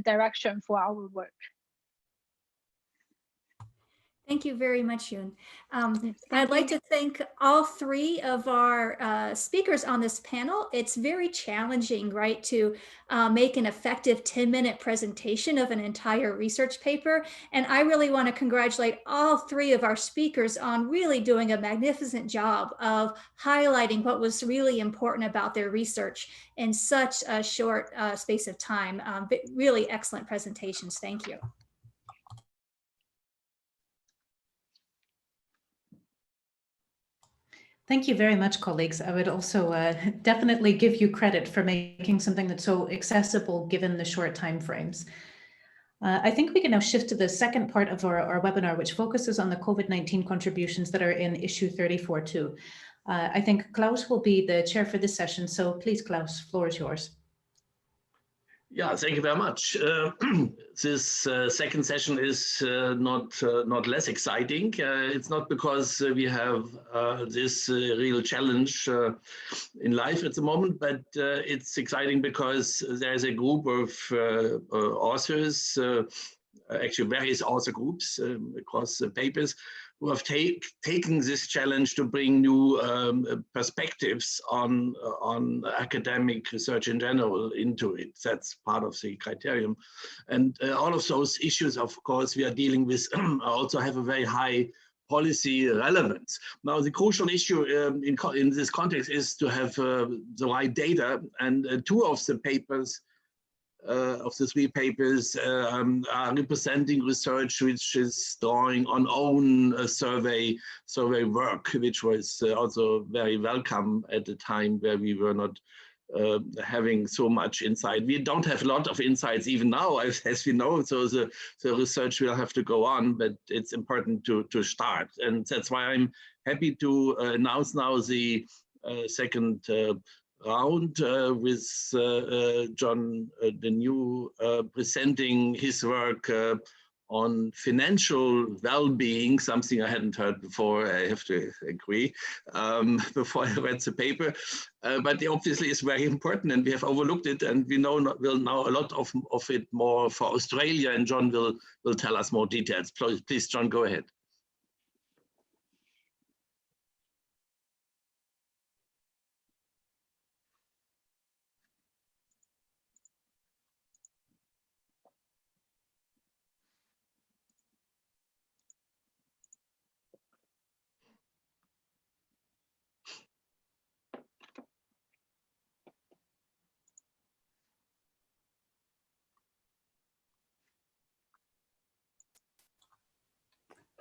direction for our work. Thank you very much, Yun. I'd like to thank all three of our speakers on this panel. It's very challenging, right, to make an effective 10-minute presentation of an entire research paper. And I really want to congratulate all three of our speakers on really doing a magnificent job of highlighting what was really important about their research in such a short space of time. Really excellent presentations. Thank you. Thank you very much, colleagues. I would also definitely give you credit for making something that's so accessible given the short time frames. I think we can now shift to the second part of our webinar, which focuses on the COVID-19 contributions that are in issue 34.2. I think Klaus will be the chair for this session. So please, Klaus, floor is yours. Yeah, thank you very much. This second session is not less exciting. It's not because we have this real challenge in life at the moment, but it's exciting because there's a group of authors, actually various author groups across the papers, who have taken this challenge to bring new perspectives on academic research in general into it. That's part of the criterion. And all of those issues, of course, we are dealing with also have a very high policy relevance. Now, the crucial issue in this context is to have the right data, and two of the papers, of the three papers, are representing research which is drawing on own survey work, which was also very welcome at the time where we were not having so much insight. We don't have a lot of insights even now, as we know, so the research will have to go on, but it's important to start. And that's why I'm happy to announce now the second round with John the New presenting his work on financial well-being, something I hadn't heard before, I have to agree, before I read the paper. But obviously it's very important and we have overlooked it, and we will know a lot of it more for Australia, and John will tell us more details. Please, John, go ahead.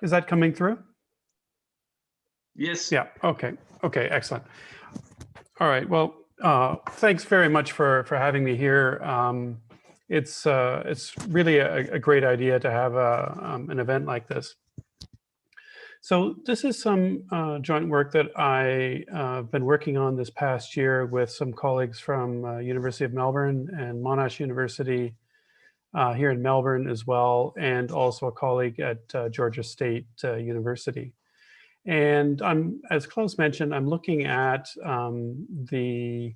Is that coming through? Yes. Yeah, okay, excellent. All right, well, thanks very much for having me here. It's really a great idea to have an event like this. So this is some joint work that I've been working on this past year with some colleagues from University of Melbourne and Monash University here in Melbourne as well, and also a colleague at Georgia State University. And as Klaus mentioned, I'm looking at the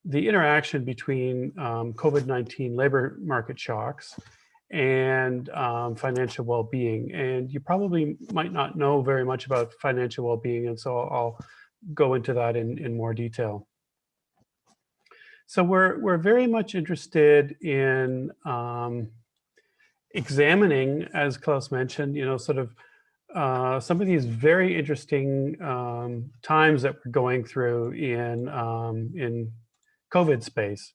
interaction between COVID-19 labor market shocks and financial well-being. And you probably might not know very much about financial well-being, and so I'll go into that in more detail. So we're very much interested in examining, as Klaus mentioned, sort of some of these very interesting times that we're going through in COVID space.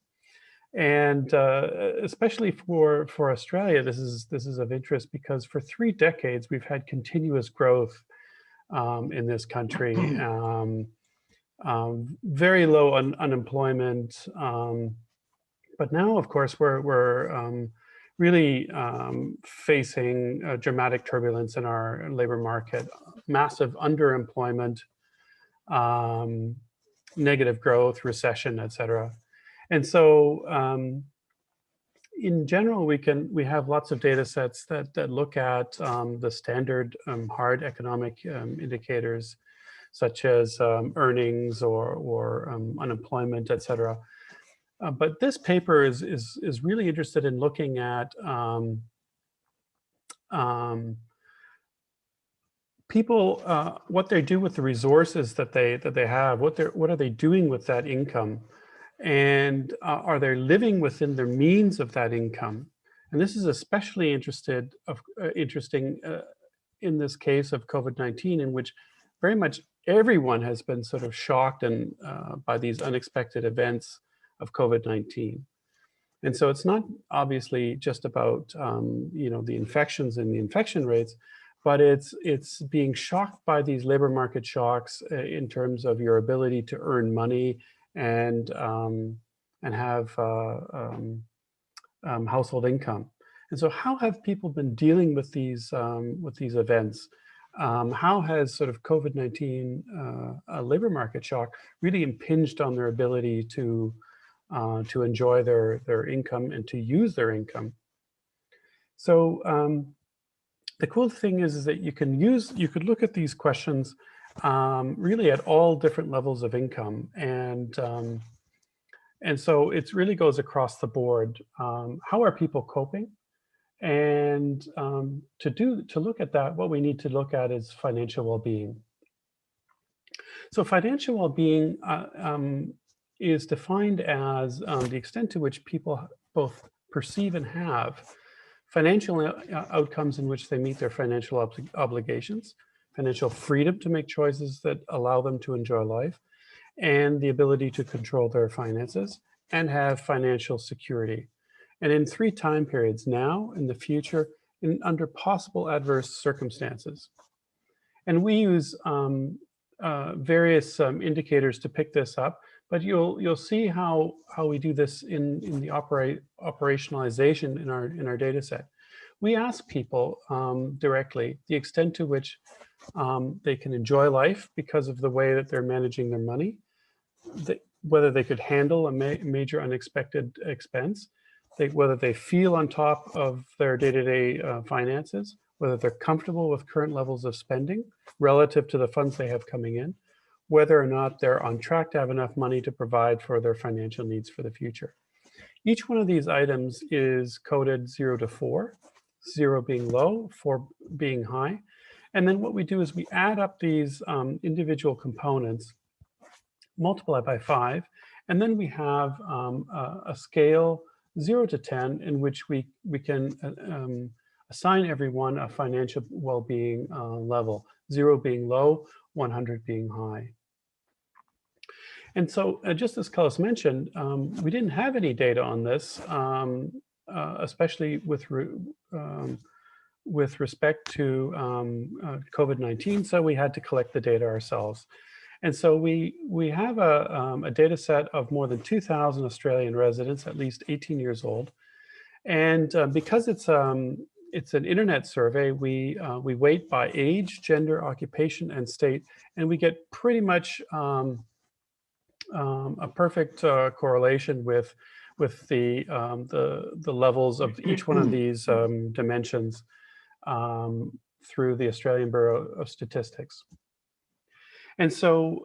And especially for Australia, this is of interest because for 3 decades, we've had continuous growth in this country. Very low unemployment, but now, of course, we're really facing dramatic turbulence in our labor market, massive underemployment, negative growth, recession, et cetera. And so, in general, we have lots of data sets that look at the standard hard economic indicators, such as earnings or unemployment, et cetera. But this paper is really interested in looking at people, what they do with the resources that they have, what are they doing with that income, and are they living within their means of that income? And this is especially interesting in this case of COVID-19, in which very much everyone has been sort of shocked and by these unexpected events of COVID-19. And so it's not obviously just about the infections and the infection rates, but it's being shocked by these labor market shocks in terms of your ability to earn money and have household income. And so how have people been dealing with these events? How has sort of COVID-19 labor market shock really impinged on their ability to enjoy their income and to use their income? So the cool thing is that you could look at these questions really at all different levels of income, and so it really goes across the board. How are people coping? And to look at that, what we need to look at is financial well-being. So financial well-being is defined as the extent to which people both perceive and have financial outcomes in which they meet their financial obligations, financial freedom to make choices that allow them to enjoy life, and the ability to control their finances and have financial security. And in 3 time periods: now, in the future, and under possible adverse circumstances. And we use various indicators to pick this up, but you'll see how we do this in the operationalization in our data set. We ask people directly the extent to which they can enjoy life because of the way that they're managing their money, whether they could handle a major unexpected expense, whether they feel on top of their day-to-day finances, whether they're comfortable with current levels of spending relative to the funds they have coming in, whether or not they're on track to have enough money to provide for their financial needs for the future. Each one of these items is coded 0 to 4, 0 being low, 4 being high. And then what we do is we add up these individual components, multiply by 5, and then we have a scale 0 to 10 in which we can assign everyone a financial well-being level, 0 being low, 100 being high. And so just as Klaus mentioned, we didn't have any data on this, especially with respect to COVID-19, so we had to collect the data ourselves. And so we have a data set of more than 2,000 Australian residents, at least 18 years old. And because it's an internet survey, we weight by age, gender, occupation, and state, and we get pretty much a perfect correlation with the levels of each one of these dimensions through the Australian Bureau of Statistics. And so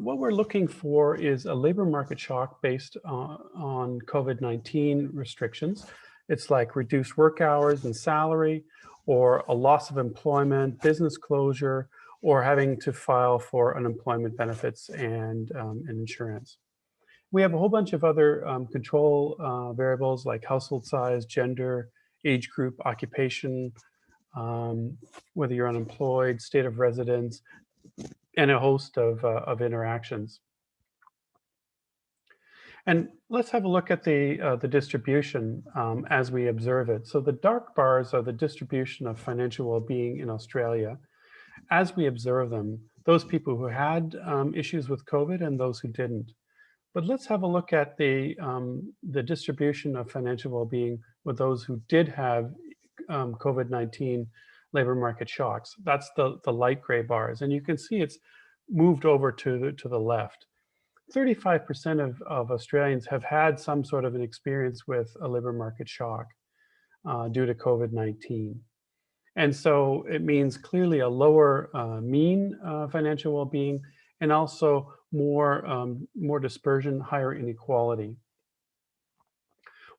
what we're looking for is a labor market shock based on COVID-19 restrictions. It's like reduced work hours and salary, or a loss of employment, business closure, or having to file for unemployment benefits and insurance. We have a whole bunch of other control variables like household size, gender, age group, occupation, whether you're unemployed, state of residence, and a host of interactions. And let's have a look at the distribution as we observe it. So the dark bars are the distribution of financial well-being in Australia as we observe them, those people who had issues with COVID and those who didn't. But let's have a look at the distribution of financial well-being with those who did have COVID-19 labor market shocks. That's the light gray bars. And you can see it's moved over to the left. 35% of Australians have had some sort of an experience with a labor market shock due to COVID-19. And so it means clearly a lower mean financial well-being, and also more dispersion, higher inequality.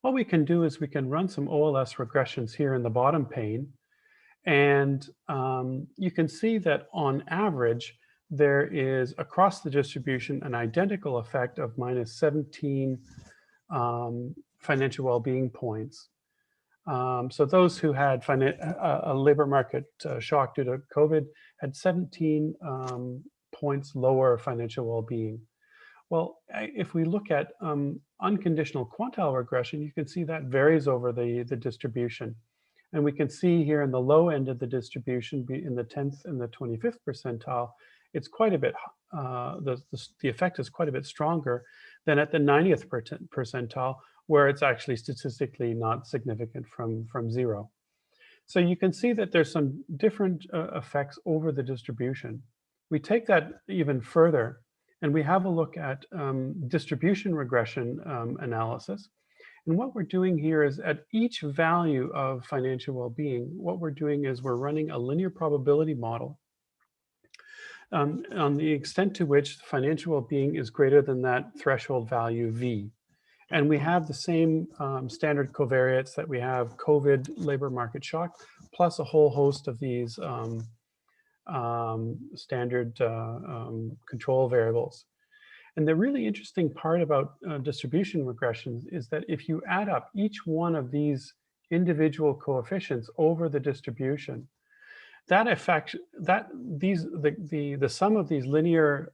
What we can do is we can run some OLS regressions here in the bottom pane, and you can see that on average, there is across the distribution an identical effect of -17 financial well-being points. So those who had a labor market shock due to COVID had 17 points lower financial well-being. Well, if we look at unconditional quantile regression, you can see that varies over the distribution. And we can see here in the low end of the distribution, in the 10th and the 25th percentile, it's quite a bit, the effect is quite a bit stronger than at the 90th percentile, where it's actually statistically not significant from 0. So you can see that there's some different effects over the distribution. We take that even further, and we have a look at distribution regression analysis. And what we're doing here is at each value of financial well-being, what we're doing is we're running a linear probability model on the extent to which financial well-being is greater than that threshold value V. And we have the same standard covariates that we have COVID labor market shock, plus a whole host of these standard control variables. And the really interesting part about distribution regressions is that if you add up each one of these individual coefficients over the distribution, that effect, the sum of these linear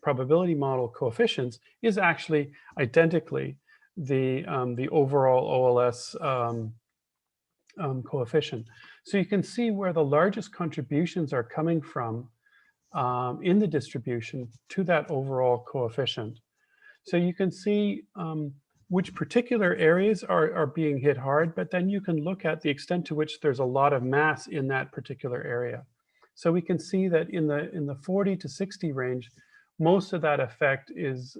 probability model coefficients is actually identically the overall OLS coefficient. So you can see where the largest contributions are coming from in the distribution to that overall coefficient. So you can see which particular areas are being hit hard, but then you can look at the extent to which there's a lot of mass in that particular area. So we can see that in the 40 to 60 range, most of that effect is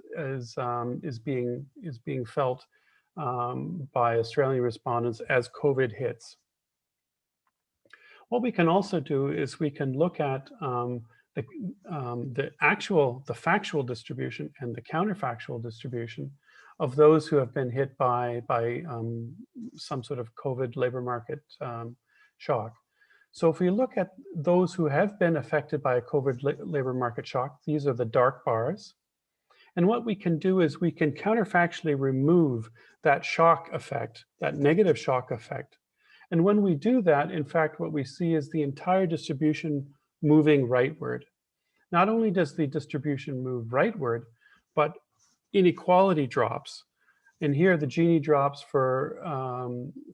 being felt by Australian respondents as COVID hits. What we can also do is we can look at the factual distribution and the counterfactual distribution of those who have been hit by some sort of COVID labor market shock. So if we look at those who have been affected by a COVID labor market shock, these are the dark bars. And what we can do is we can counterfactually remove that shock effect, that negative shock effect. And when we do that, in fact, what we see is the entire distribution moving rightward. Not only does the distribution move rightward, but inequality drops. And here the Gini drops for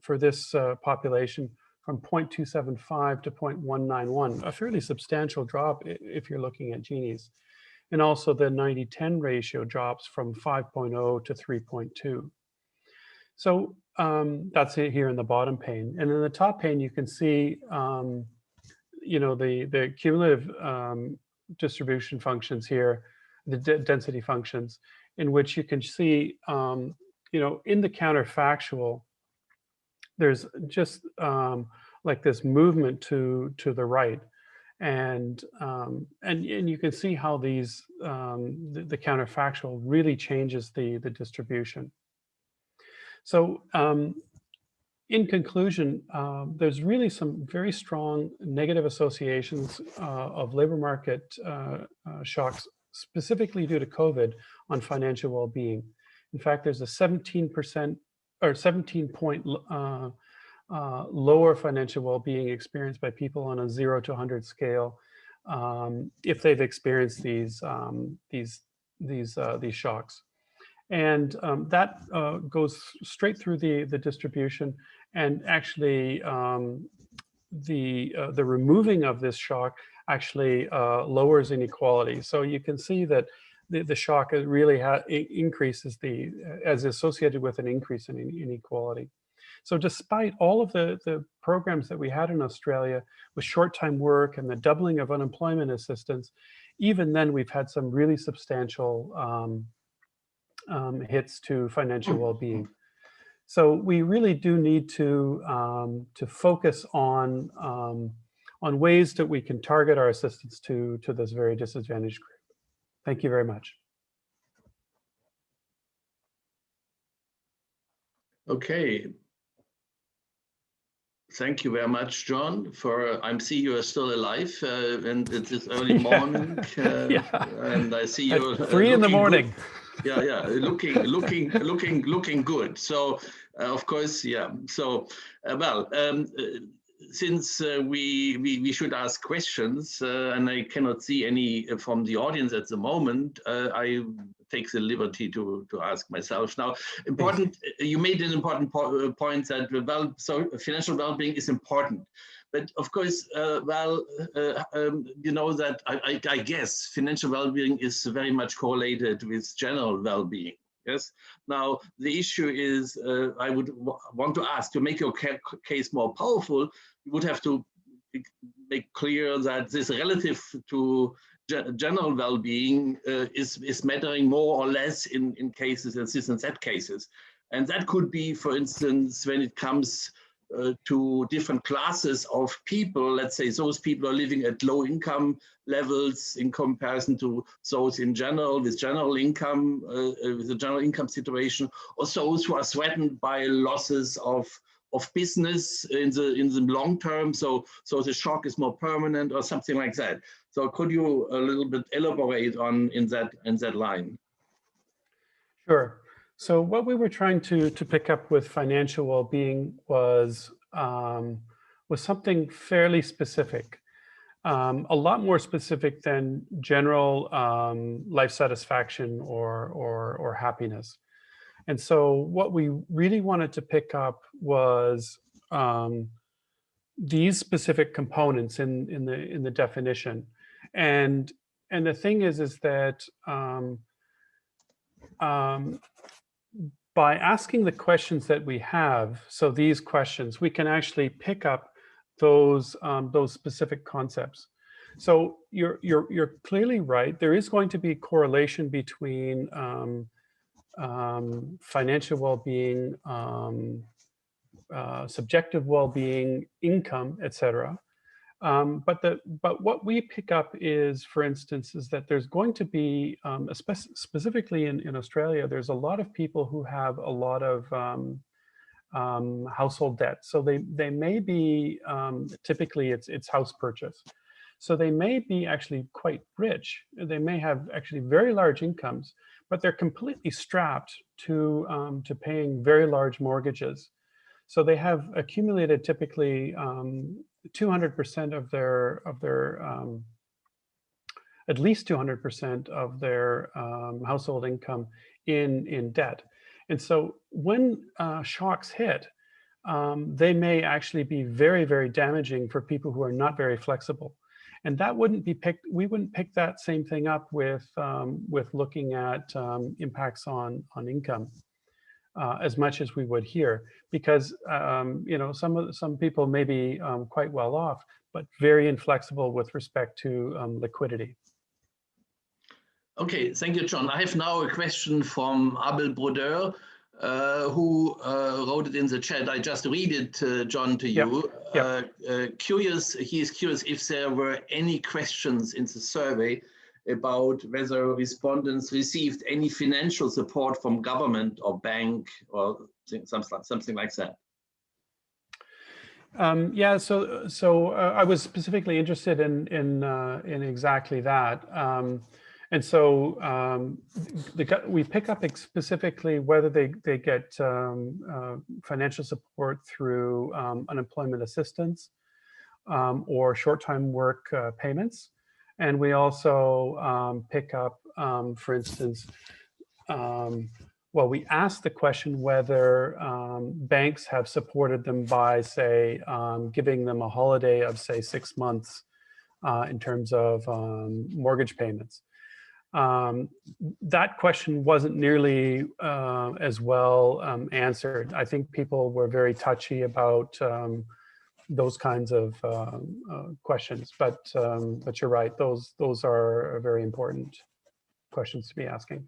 this population from 0.275 to 0.191, a fairly substantial drop if you're looking at Ginis. And also the 90-10 ratio drops from 5.0 to 3.2. So that's it here in the bottom pane. And in the top pane, you can see the cumulative distribution functions here, the density functions, in which you can see, in the counterfactual, there's just like this movement to the right, and you can see how these the counterfactual really changes the distribution. So in conclusion, there's really some very strong negative associations of labor market shocks, specifically due to COVID, on financial well-being. In fact, there's a 17% or 17-point lower financial well-being experienced by people on a 0 to 100 scale if they've experienced these shocks. And that goes straight through the distribution, and actually the removing of this shock actually lowers inequality. So you can see that the shock really increases as associated with an increase in inequality. So despite all of the programs that we had in Australia with short-time work and the doubling of unemployment assistance, even then we've had some really substantial hits to financial well-being. So we really do need to focus on ways that we can target our assistance to this very disadvantaged group. Thank you very much. Okay. Thank you very much, John. I see you are still alive, and it is early morning, and I see you 3 in the morning. Good. Yeah, looking good. So, of course, yeah. So, since we should ask questions, and I cannot see any from the audience at the moment, I take the liberty to ask myself. Now, you made an important point that financial well-being is important. But of course, you know that I guess financial well-being is very much correlated with general well-being. Yes. Now, the issue is, I would want to ask, to make your case more powerful, you would have to make clear that this relative to general well-being is mattering more or less in cases, in this and that cases. And that could be, for instance, when it comes to different classes of people. Let's say those people are living at low income levels in comparison to those in general, with general income, with the general income situation, or those who are threatened by losses of business in the long term. So the shock is more permanent or something like that. So could you a little bit elaborate on in that line? Sure. So what we were trying to pick up with financial well-being was something fairly specific. a lot more specific than general life satisfaction or happiness. And so what we really wanted to pick up was these specific components in the definition. And the thing is that by asking the questions that we have, so these questions, we can actually pick up those specific concepts. So you're clearly right. There is going to be correlation between financial well-being, subjective well-being, income, etc. But what we pick up is, for instance, is that there's going to be, specifically in Australia, there's a lot of people who have a lot of household debt. So they may be, typically it's house purchase. So they may be actually quite rich. They may have actually very large incomes, but they're completely strapped to paying very large mortgages. So they have accumulated typically 200% of their at least 200% of their household income in debt. And so when shocks hit, they may actually be very, very damaging for people who are not very flexible. And that wouldn't be picked, we wouldn't pick that same thing up with looking at impacts on income as much as we would here, because you know, some people may be quite well off, but very inflexible with respect to liquidity. Okay, thank you, John. I have now a question from Abel Brodeur, who wrote it in the chat. I just read it, John, to you. Yep. He is curious if there were any questions in the survey about whether respondents received any financial support from government or bank or something like that. Yeah, so I was specifically interested in exactly that. And so we pick up specifically whether they get financial support through unemployment assistance or short-time work payments. And we also pick up, for instance, well, we asked the question whether banks have supported them by, say, giving them a holiday of, say, 6 months in terms of mortgage payments. That question wasn't nearly as well answered. I think people were very touchy about those kinds of questions, but you're right. Those are very important questions to be asking.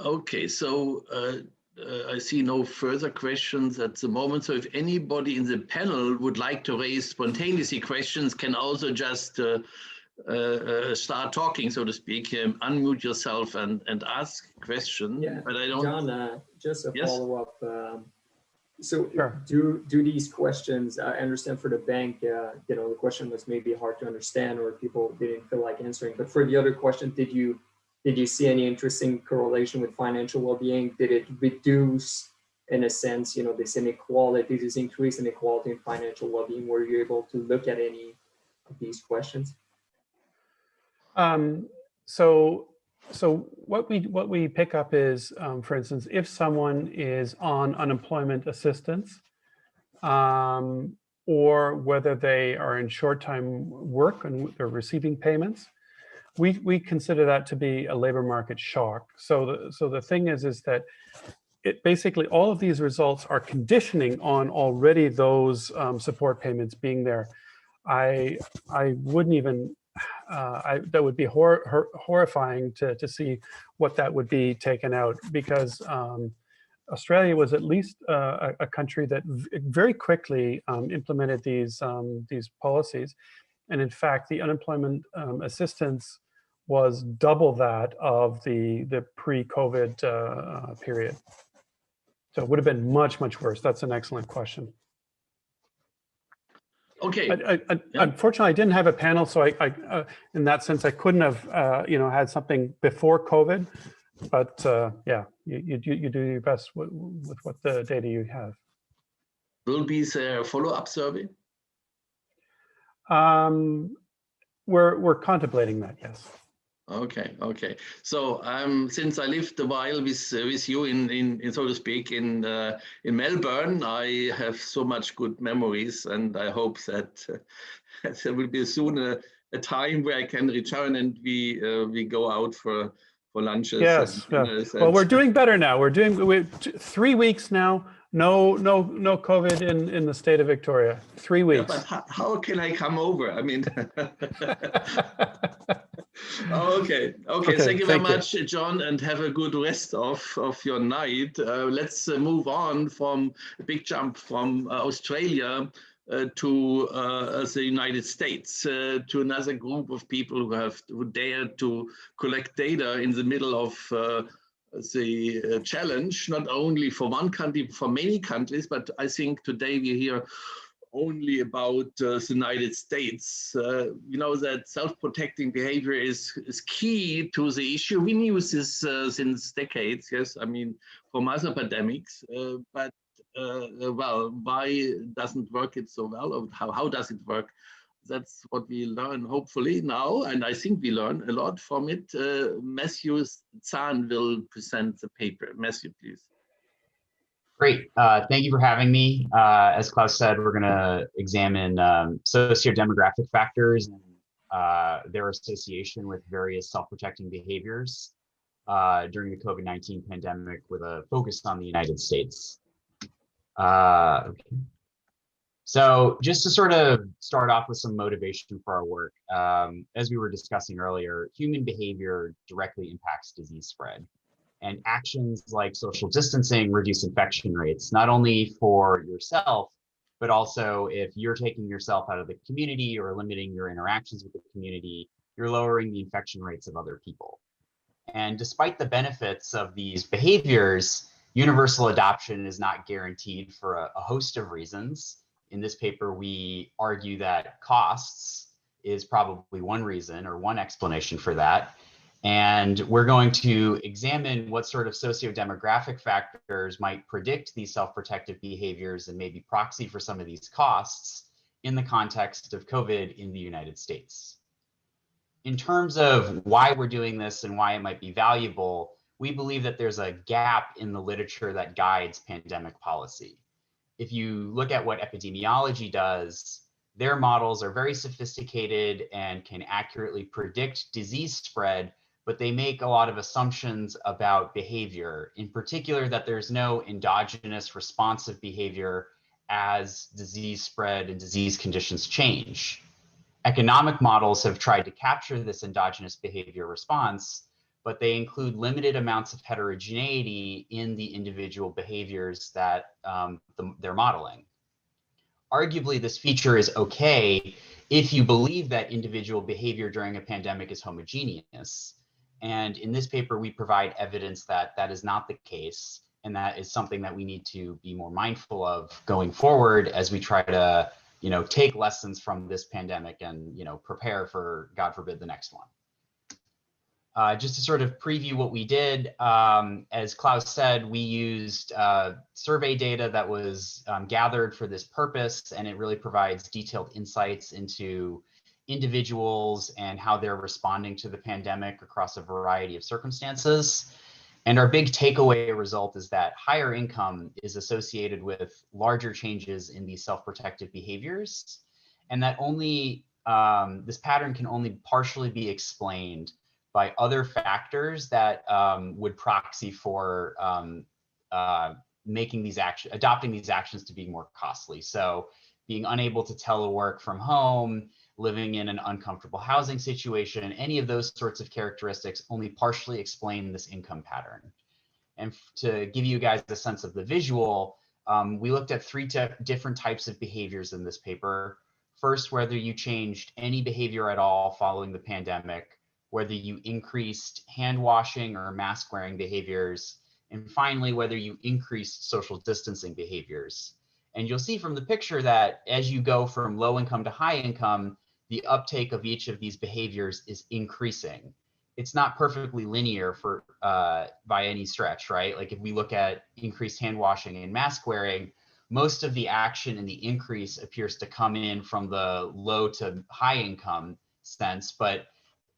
Okay, so I see no further questions at the moment. So if anybody in the panel would like to raise spontaneously questions, can also just start talking, so to speak. Unmute yourself and ask question. Yeah, but I don't. John, just a follow-up. So sure. do these questions, I understand for the bank, you know, the question was maybe hard to understand or people didn't feel like answering, but for the other question, did you see any interesting correlation with financial well-being? Did it reduce, in a sense, you know, this inequality, this increase in inequality in financial well-being? Were you able to look at any of these questions? So what we pick up is, for instance, if someone is on unemployment assistance, or whether they are in short-time work and they're receiving payments, we consider that to be a labor market shock. So the thing is that it basically all of these results are conditioning on already those support payments being there. I wouldn't even. That would be horrifying to see what that would be taken out, because Australia was at least a country that very quickly implemented these policies, and in fact, the unemployment assistance was double that of the pre-COVID period. So it would have been much worse. That's an excellent question. Okay. Unfortunately, I didn't have a panel, so I in that sense, I couldn't have you know, had something before COVID. But yeah, you do your best with what the data you have. Will be a follow-up survey? We're contemplating that, yes. Okay, okay. So since I lived a while with you in so to speak in Melbourne, I have so much good memories, and I hope that there will be soon a time where I can return and we go out for lunches. Yes. And dinners Well, and we're doing better now. We're 3 weeks now. No COVID in the state of Victoria. 3 weeks. Yeah, but how can I come over? I mean. Okay. Thank you very much, John, and have a good rest of your night. Let's move on from a big jump from Australia to the United States, to another group of people who dared to collect data in the middle of the challenge, not only for one country, for many countries, but I think today we hear only about the United States. You know that self-protecting behavior is key to the issue. We knew this since decades, yes, I mean, from other pandemics, but well, why doesn't work it so well, or how does it work? That's what we learn hopefully now, and I think we learn a lot from it. Matthew Zahn will present the paper. Matthew, please. Great. Thank you for having me. As Klaus said, we're going to examine socio-demographic factors and their association with various self-protecting behaviors during the COVID-19 pandemic with a focus on the United States. Okay. So just to sort of start off with some motivation for our work, as we were discussing earlier, human behavior directly impacts disease spread. And actions like social distancing reduce infection rates, not only for yourself, but also if you're taking yourself out of the community or limiting your interactions with the community, you're lowering the infection rates of other people. And despite the benefits of these behaviors, universal adoption is not guaranteed for a host of reasons. In this paper, we argue that costs is probably one reason or one explanation for that. And we're going to examine what sort of socio-demographic factors might predict these self-protective behaviors and maybe proxy for some of these costs in the context of COVID in the United States. In terms of why we're doing this and why it might be valuable, we believe that there's a gap in the literature that guides pandemic policy. If you look at what epidemiology does, their models are very sophisticated and can accurately predict disease spread, but they make a lot of assumptions about behavior, in particular that there's no endogenous responsive behavior as disease spread and disease conditions change. Economic models have tried to capture this endogenous behavior response, but they include limited amounts of heterogeneity in the individual behaviors that they're modeling. Arguably, this feature is okay if you believe that individual behavior during a pandemic is homogeneous. And in this paper, we provide evidence that that is not the case. And that is something that we need to be more mindful of going forward as we try to, take lessons from this pandemic and, prepare for, God forbid, the next one. Just to sort of preview what we did, as Klaus said, we used survey data that was gathered for this purpose, and it really provides detailed insights into individuals and how they're responding to the pandemic across a variety of circumstances. And our big takeaway result is that higher income is associated with larger changes in these self-protective behaviors, and that only this pattern can only partially be explained by other factors that would proxy for adopting these actions to be more costly. So being unable to telework from home, living in an uncomfortable housing situation, any of those sorts of characteristics only partially explain this income pattern. And to give you guys a sense of the visual, we looked at three different types of behaviors in this paper. First, whether you changed any behavior at all following the pandemic, whether you increased hand washing or mask wearing behaviors, and finally, whether you increased social distancing behaviors. And you'll see from the picture that as you go from low income to high income, the uptake of each of these behaviors is increasing. It's not perfectly linear by any stretch, right? Like if we look at increased hand washing and mask wearing, most of the action and the increase appears to come in from the low to high income sense, but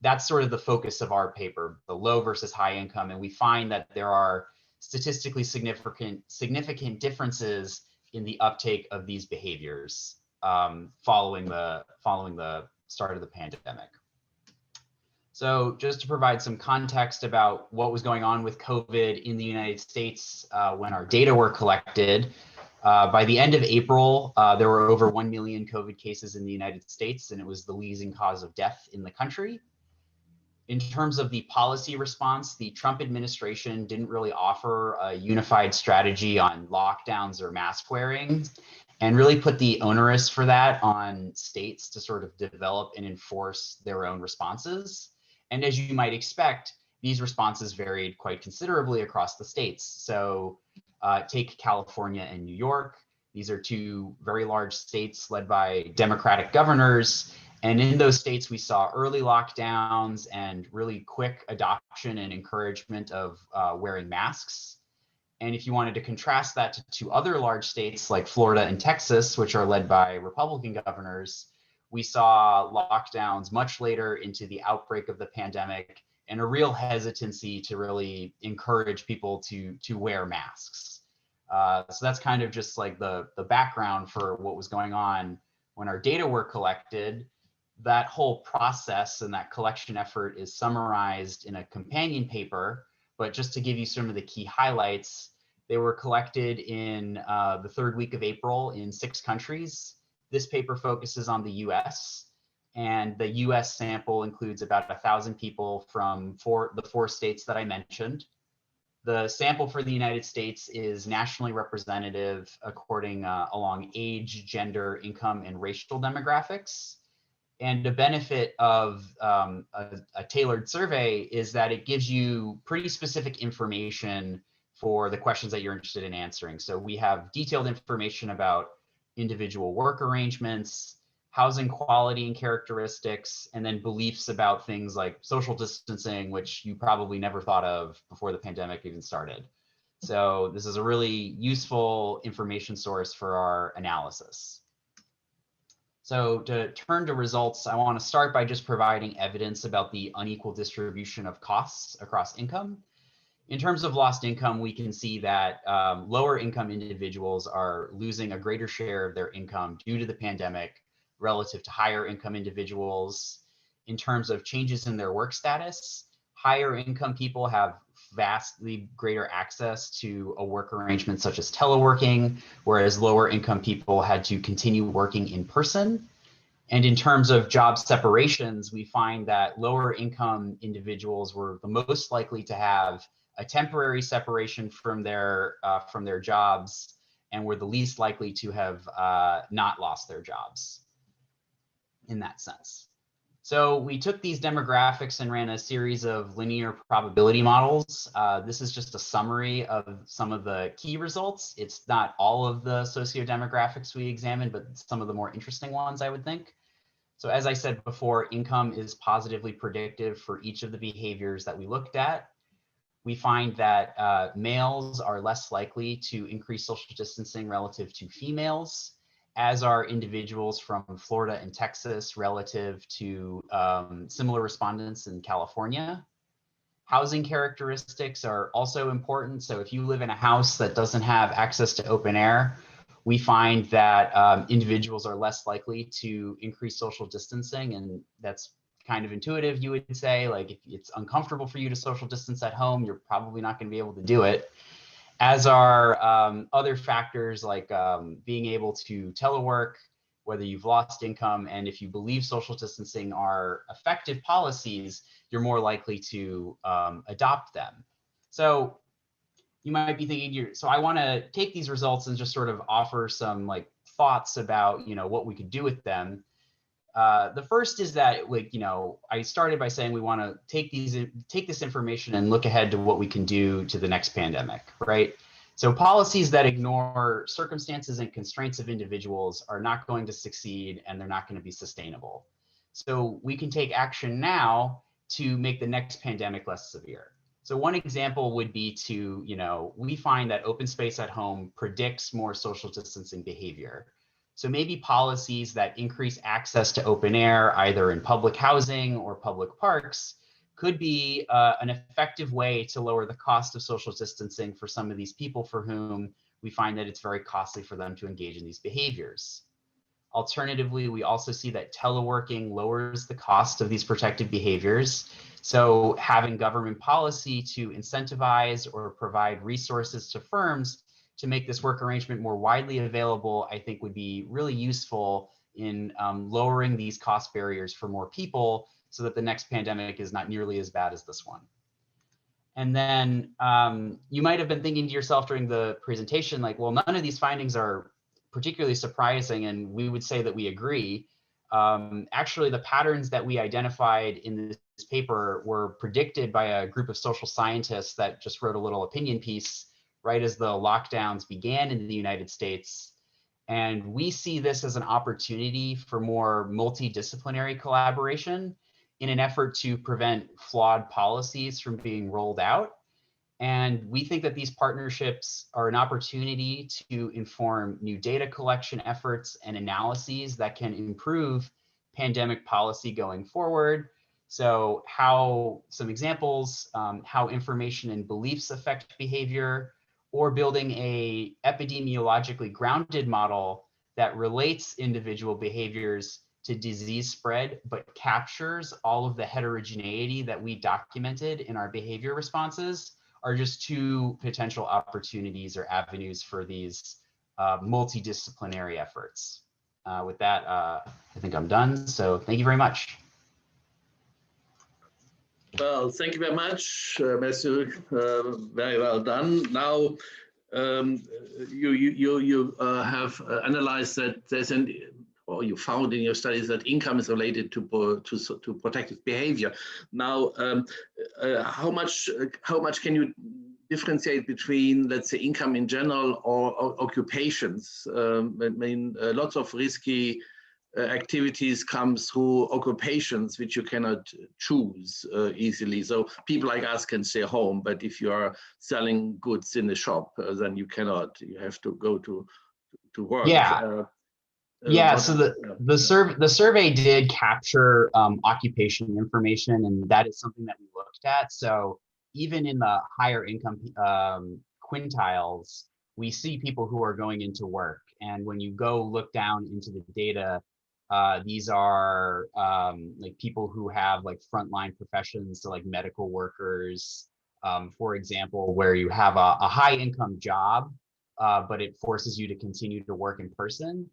that's sort of the focus of our paper, the low versus high income. And we find that there are statistically significant differences in the uptake of these behaviors following the start of the pandemic. So just to provide some context about what was going on with COVID in the United States when our data were collected, by the end of April, there were over 1 million COVID cases in the United States, and it was the leading cause of death in the country. In terms of the policy response, the Trump administration didn't really offer a unified strategy on lockdowns or mask wearing, and really put the onerous for that on states to sort of develop and enforce their own responses. And as you might expect, these responses varied quite considerably across the states. So take California and New York. These are two very large states led by Democratic governors. And in those states, we saw early lockdowns and really quick adoption and encouragement of wearing masks. And if you wanted to contrast that to two other large states like Florida and Texas, which are led by Republican governors, we saw lockdowns much later into the outbreak of the pandemic and a real hesitancy to really encourage people to wear masks. So that's kind of just like the background for what was going on when our data were collected. That whole process and that collection effort is summarized in a companion paper, but just to give you some of the key highlights, they were collected in the third week of April in 6 countries. This paper focuses on the US, and the US sample includes about 1,000 people from the 4 states that I mentioned. The sample for the United States is nationally representative according along age, gender, income, and racial demographics. And the benefit of a tailored survey is that it gives you pretty specific information for the questions that you're interested in answering. So we have detailed information about individual work arrangements, housing quality and characteristics, and then beliefs about things like social distancing, which you probably never thought of before the pandemic even started. So this is a really useful information source for our analysis. So to turn to results, I want to start by just providing evidence about the unequal distribution of costs across income. In terms of lost income, we can see that lower income individuals are losing a greater share of their income due to the pandemic relative to higher income individuals. In terms of changes in their work status, higher income people have vastly greater access to a work arrangement such as teleworking, whereas lower income people had to continue working in person. And in terms of job separations, we find that lower income individuals were the most likely to have a temporary separation from their jobs, and were the least likely to have not lost their jobs in that sense. So we took these demographics and ran a series of linear probability models. This is just a summary of some of the key results. It's not all of the socio-demographics we examined, but some of the more interesting ones, I would think. So as I said before, income is positively predictive for each of the behaviors that we looked at. We find that males are less likely to increase social distancing relative to females, as are individuals from Florida and Texas relative to similar respondents in California. Housing characteristics are also important. So if you live in a house that doesn't have access to open air, we find that individuals are less likely to increase social distancing, and that's kind of intuitive, you would say. Like if it's uncomfortable for you to social distance at home, you're probably not going to be able to do it. As are other factors like being able to telework, whether you've lost income, and if you believe social distancing are effective policies, you're more likely to adopt them. So you might be thinking, so I want to take these results and just sort of offer some like thoughts about, what we could do with them. The first is that, I started by saying we want to take this information and look ahead to what we can do to the next pandemic, right? So policies that ignore circumstances and constraints of individuals are not going to succeed, and they're not going to be sustainable. So we can take action now to make the next pandemic less severe. So one example would be to, we find that open space at home predicts more social distancing behavior. So maybe policies that increase access to open air, either in public housing or public parks, could be an effective way to lower the cost of social distancing for some of these people for whom we find that it's very costly for them to engage in these behaviors. Alternatively, we also see that teleworking lowers the cost of these protective behaviors. So having government policy to incentivize or provide resources to firms to make this work arrangement more widely available, I think would be really useful in lowering these cost barriers for more people so that the next pandemic is not nearly as bad as this one. And then you might have been thinking to yourself during the presentation, like, well, none of these findings are particularly surprising, and we would say that we agree. Actually, the patterns that we identified in this paper were predicted by a group of social scientists that just wrote a little opinion piece right as the lockdowns began in the United States. And we see this as an opportunity for more multidisciplinary collaboration in an effort to prevent flawed policies from being rolled out. And we think that these partnerships are an opportunity to inform new data collection efforts and analyses that can improve pandemic policy going forward. So some examples, how information and beliefs affect behavior, or building a epidemiologically grounded model that relates individual behaviors to disease spread, but captures all of the heterogeneity that we documented in our behavior responses, are just two potential opportunities or avenues for these multidisciplinary efforts. With that, I think I'm done. So thank you very much. Well, thank you very much, Matthew. Very well done. Now, you have analyzed that or you found in your studies that income is related to protective behavior. Now, how much can you differentiate between, let's say, income in general or occupations? I mean, lots of risky activities come through occupations which you cannot choose easily. So people like us can stay home, but if you are selling goods in a shop, then you cannot. You have to go to work. Yeah. So the survey did capture occupation information, and that is something that we looked at. So even in the higher income quintiles, we see people who are going into work. And when you go look down into the data, these are like people who have like frontline professions, so like medical workers, for example, where you have a high income job, but it forces you to continue to work in person.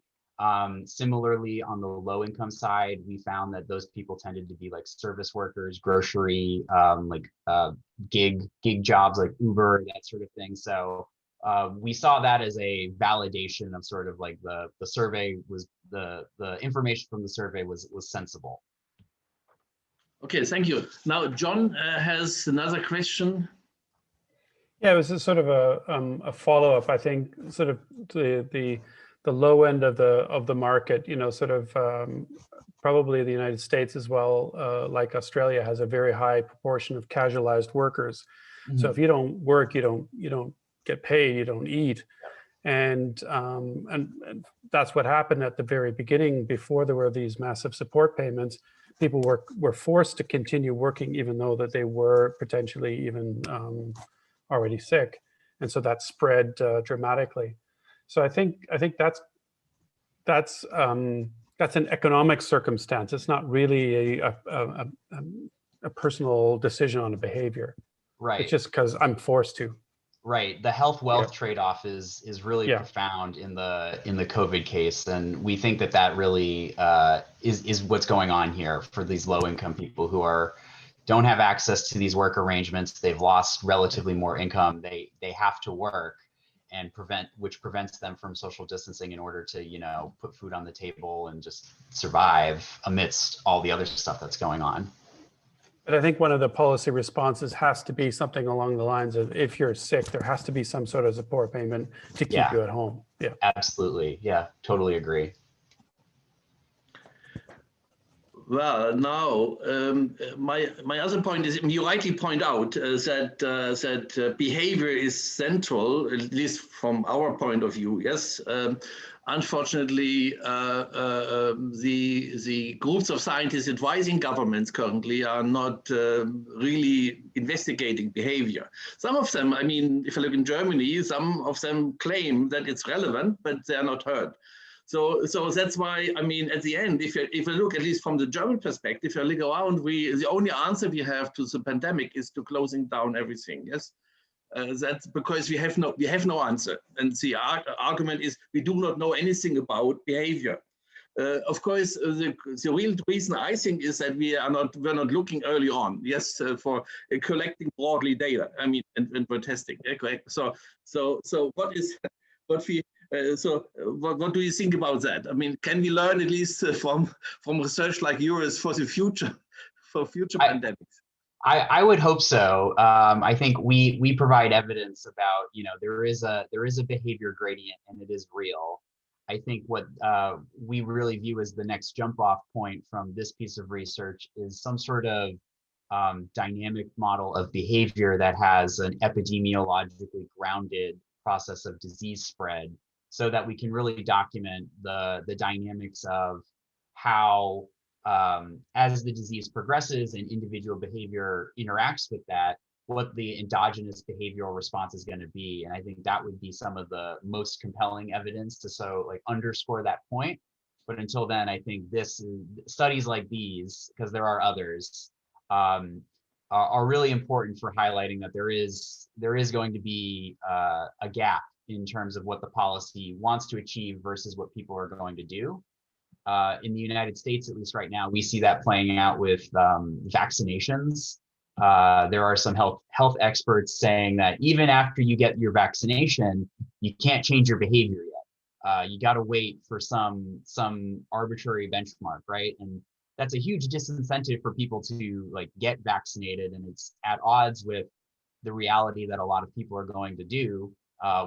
Similarly, on the low income side, we found that those people tended to be like service workers, grocery, gig jobs like Uber, that sort of thing. So we saw that as a validation of sort of like the survey was the information from the survey was sensible. Okay, thank you. Now, John has another question. Yeah, it was a sort of a follow-up. I think sort of the low end of the market, sort of probably the United States as well, like Australia, has a very high proportion of casualized workers. Mm-hmm. So if you don't work, you don't get paid, you don't eat. And that's what happened at the very beginning. Before there were these massive support payments, people were forced to continue working even though that they were potentially even already sick. And so that spread dramatically. So I think that's an economic circumstance. It's not really a personal decision on a behavior. Right. It's just because I'm forced to. Right. The health wealth trade-off is really profound in the COVID case, and we think that really is what's going on here for these low income people who don't have access to these work arrangements. They've lost relatively more income. They have to work, and which prevents them from social distancing in order to put food on the table and just survive amidst all the other stuff that's going on. But I think one of the policy responses has to be something along the lines of, if you're sick, there has to be some sort of support payment to keep you at home. Yeah, absolutely. Yeah, totally agree. Well, now my other point is you rightly point out that behavior is central, at least from our point of view. Yes, unfortunately, the groups of scientists advising governments currently are not really investigating behavior. Some of them, I mean, if you look in Germany, some of them claim that it's relevant, but they are not heard. So that's why, I mean, at the end, if you look at least from the German perspective, if you look around, the only answer we have to the pandemic is to closing down everything. Yes, that's because we have no answer, and the argument is we do not know anything about behavior. Of course, the real reason I think is that we're not looking early on. Yes, for collecting broadly data. I mean, and for testing. Okay, so what do you think about that? I mean, can we learn at least from research like yours for the future, for future pandemics? I would hope so. I think we provide evidence about, you know, there is a behavior gradient and it is real. I think what we really view as the next jump off point from this piece of research is some sort of dynamic model of behavior that has an epidemiologically grounded process of disease spread, so that we can really document the dynamics of how, as the disease progresses and individual behavior interacts with that, what the endogenous behavioral response is going to be. And I think that would be some of the most compelling evidence to underscore that point. But until then, I think studies like these, because there are others, are really important for highlighting that there is going to be a gap in terms of what the policy wants to achieve versus what people are going to do. In the United States, at least right now, we see that playing out with vaccinations. There are some health experts saying that even after you get your vaccination, you can't change your behavior yet. You got to wait for some arbitrary benchmark, right? And that's a huge disincentive for people to get vaccinated, and it's at odds with the reality that a lot of people are going to do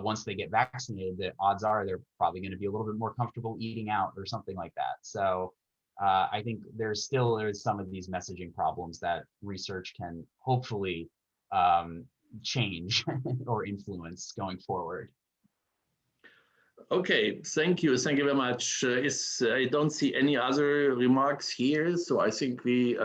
once they get vaccinated. The odds are they're probably going to be a little bit more comfortable eating out or something like that. So I think there's some of these messaging problems that research can hopefully change or influence going forward. Okay, thank you very much. I don't see any other remarks here, so I think we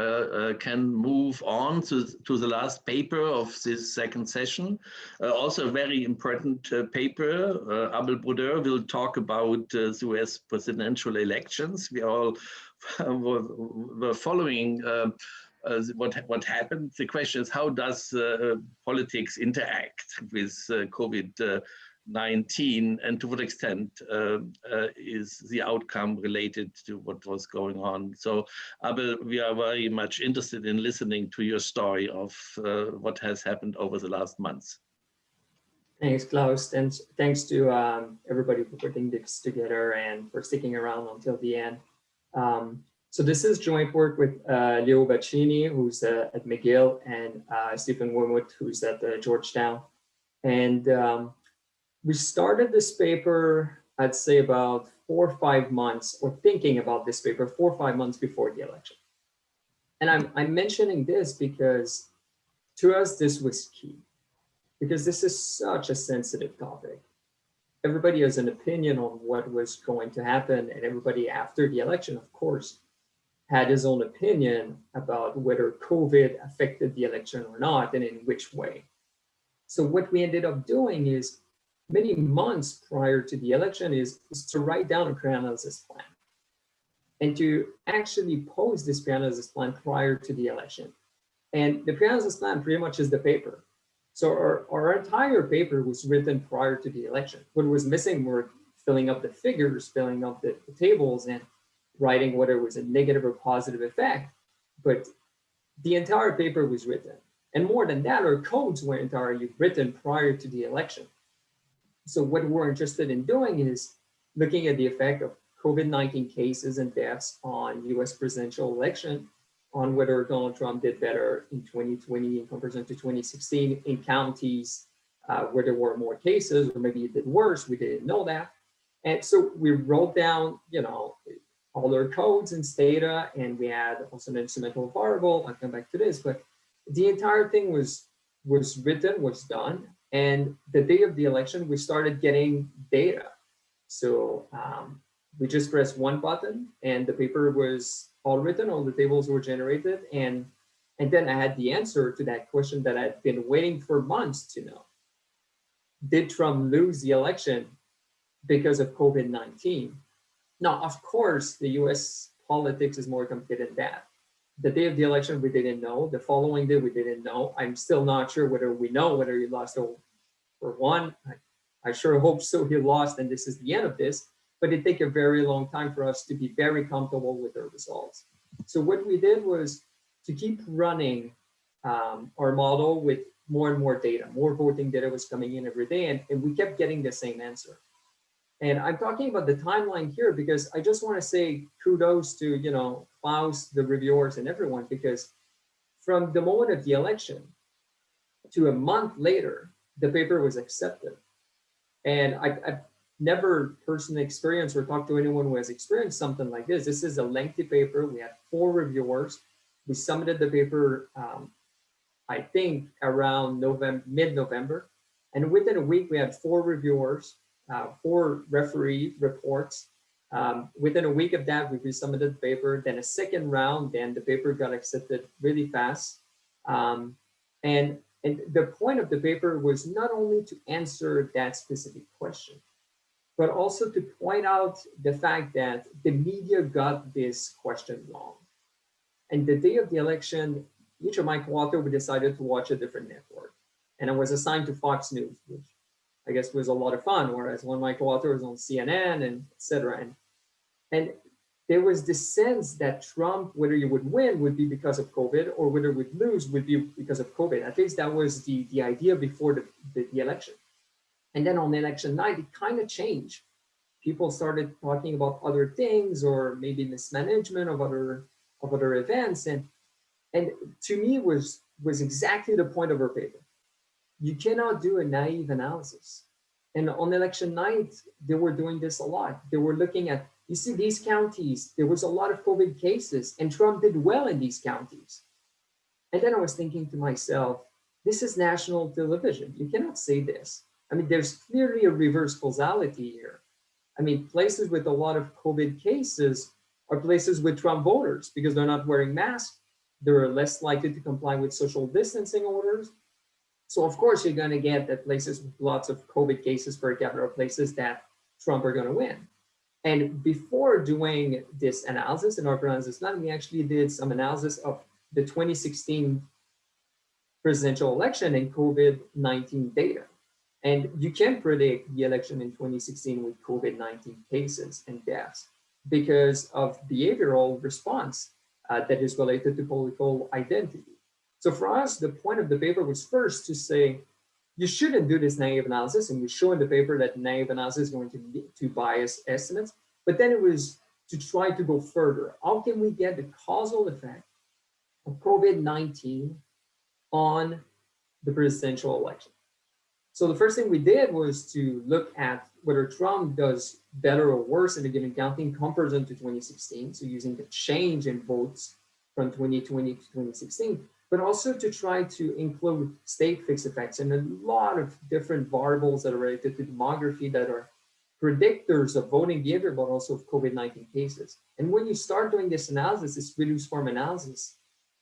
can move on to the last paper of this second session. Also a very important paper. Abel Brodeur will talk about the US presidential elections. We all were following what happened. The question is, how does politics interact with COVID-19, and to what extent is the outcome related to what was going on? So, Abel, we are very much interested in listening to your story of what has happened over the last months. Thanks, Klaus, and thanks to everybody for putting this together and for sticking around until the end. So this is joint work with Leo Baccini, who's at McGill, and Stephen Winwood, who's at Georgetown. And we started this paper, I'd say about 4 or 5 months, or thinking about this paper 4 or 5 months before the election. And I'm mentioning this because to us, this was key, because this is such a sensitive topic. Everybody has an opinion on what was going to happen, and everybody after the election, of course, had his own opinion about whether COVID affected the election or not, and in which way. So what we ended up doing is, many months prior to the election, is to write down a pre-analysis plan and to actually pose this pre-analysis plan prior to the election. And the pre-analysis plan pretty much is the paper. So our entire paper was written prior to the election. What was missing were filling up the figures, filling up the tables, and writing whether it was a negative or positive effect. But the entire paper was written. And more than that, our codes were entirely written prior to the election. So what we're interested in doing is looking at the effect of COVID-19 cases and deaths on US presidential election, on whether Donald Trump did better in 2020 in comparison to 2016 in counties where there were more cases, or maybe it did worse, we didn't know that. And so we wrote down, all our codes and data, and we had also an instrumental variable. I'll come back to this, but the entire thing was written, was done. And the day of the election, we started getting data. So we just pressed one button and the paper was all written, all the tables were generated. And then I had the answer to that question that I'd been waiting for months to know. Did Trump lose the election because of COVID-19? Now, of course, the US politics is more complicated than that. The day of the election, we didn't know. The following day, we didn't know. I'm still not sure whether we know whether he lost or won. I sure hope so he lost and this is the end of this, but it took a very long time for us to be very comfortable with our results. So what we did was to keep running our model with more and more data. More voting data was coming in every day, and we kept getting the same answer. And I'm talking about the timeline here because I just want to say kudos to, you know, Klaus, the reviewers, and everyone, because from the moment of the election to a month later, the paper was accepted. And I've never personally experienced or talked to anyone who has experienced something like this. This is a lengthy paper. We had 4 reviewers. We submitted the paper, I think, around mid-November. And within a week, we had 4 reviewers, 4 referee reports. Within a week of that, we resubmitted the paper, then a second round, then the paper got accepted really fast. And the point of the paper was not only to answer that specific question, but also to point out the fact that the media got this question wrong. And the day of the election, each of my co-authors, we decided to watch a different network. And I was assigned to Fox News, which I guess was a lot of fun, whereas one of my co-authors was on CNN and et cetera. And there was this sense that Trump, whether he would win, would be because of COVID, or whether he would lose would be because of COVID. At least that was the idea before the election. And then on election night, it kind of changed. People started talking about other things, or maybe mismanagement of other events. And to me was exactly the point of our paper. You cannot do a naive analysis. And on election night, they were doing this a lot. They were looking at, you see these counties, there was a lot of COVID cases and Trump did well in these counties. And then I was thinking to myself, this is national television. You cannot say this. I mean, there's clearly a reverse causality here. I mean, places with a lot of COVID cases are places with Trump voters because they're not wearing masks. They're less likely to comply with social distancing orders. So of course, you're going to get that places with lots of COVID cases per capita are places that Trump are going to win. And before doing this analysis in our analysis plan, we actually did some analysis of the 2016 presidential election and COVID-19 data. And you can predict the election in 2016 with COVID-19 cases and deaths because of behavioral response that is related to political identity. So for us, the point of the paper was first to say, you shouldn't do this naive analysis, and we show in the paper that naive analysis is going to lead to biased estimates. But then it was to try to go further. How can we get the causal effect of COVID-19 on the presidential election? So the first thing we did was to look at whether Trump does better or worse in a given county in comparison to 2016. So using the change in votes from 2020 to 2016. But also to try to include state fixed effects and a lot of different variables that are related to demography that are predictors of voting behavior, but also of COVID-19 cases. And when you start doing this analysis, this reduced form analysis,